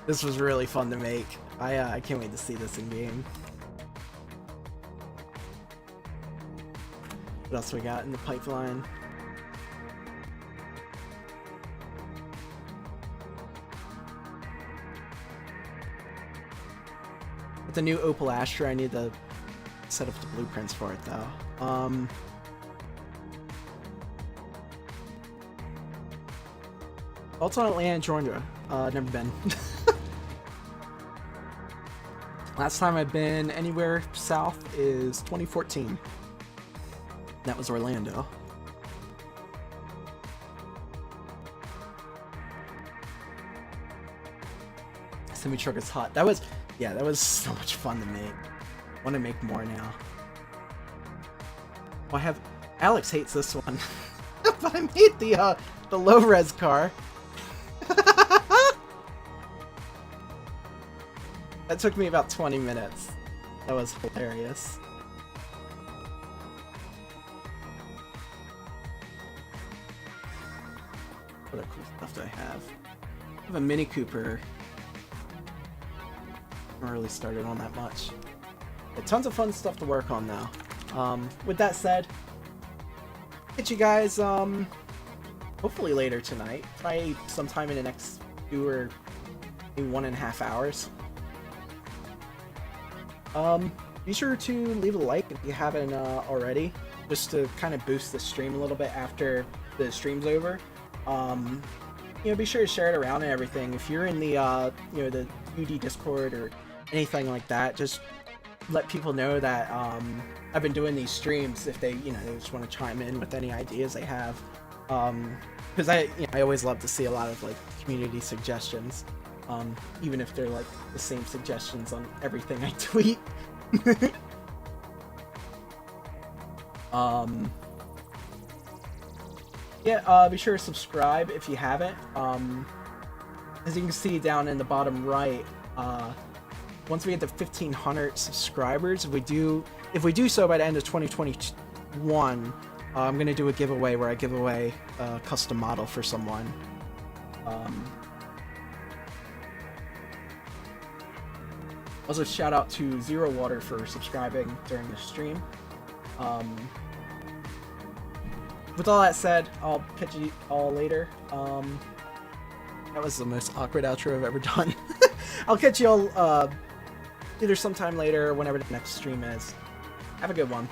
This was really fun to make. I can't wait to see this in game. What else we got in the pipeline? With the new Opel Astra, I need to set up the blueprints for it though. Also on Atlanta, Georgia. Never been. Last time I've been anywhere south is 2014. That was Orlando. Semi truck is hot. That was, yeah, that was so much fun to make. I want to make more now. Alex hates this one. But I made the low-res car. That took me about 20 minutes. That was hilarious. What a cool stuff do I have? I have a Mini Cooper. I haven't really started on that much. But tons of fun stuff to work on now. With that said, get you guys hopefully later tonight. Probably sometime in the next 2 or maybe 1.5 hours. Be sure to leave a like if you haven't already, just to kind of boost the stream a little bit after the stream's over. You know, be sure to share it around and everything. If you're in the you know, the UD Discord or anything like that, just let people know that I've been doing these streams if they, you know, they just want to chime in with any ideas they have. Because I always love to see a lot of like community suggestions, even if they're like the same suggestions on everything I tweet. Yeah, be sure to subscribe if you haven't. As you can see down in the bottom right, once we get to 1,500 subscribers, if we do so by the end of 2021, I'm gonna do a giveaway where I give away a custom model for someone. Also, shout out to Zero Water for subscribing during the stream. With all that said, I'll catch you all later. That was the most awkward outro I've ever done. I'll catch you all either sometime later or whenever the next stream is. Have a good one.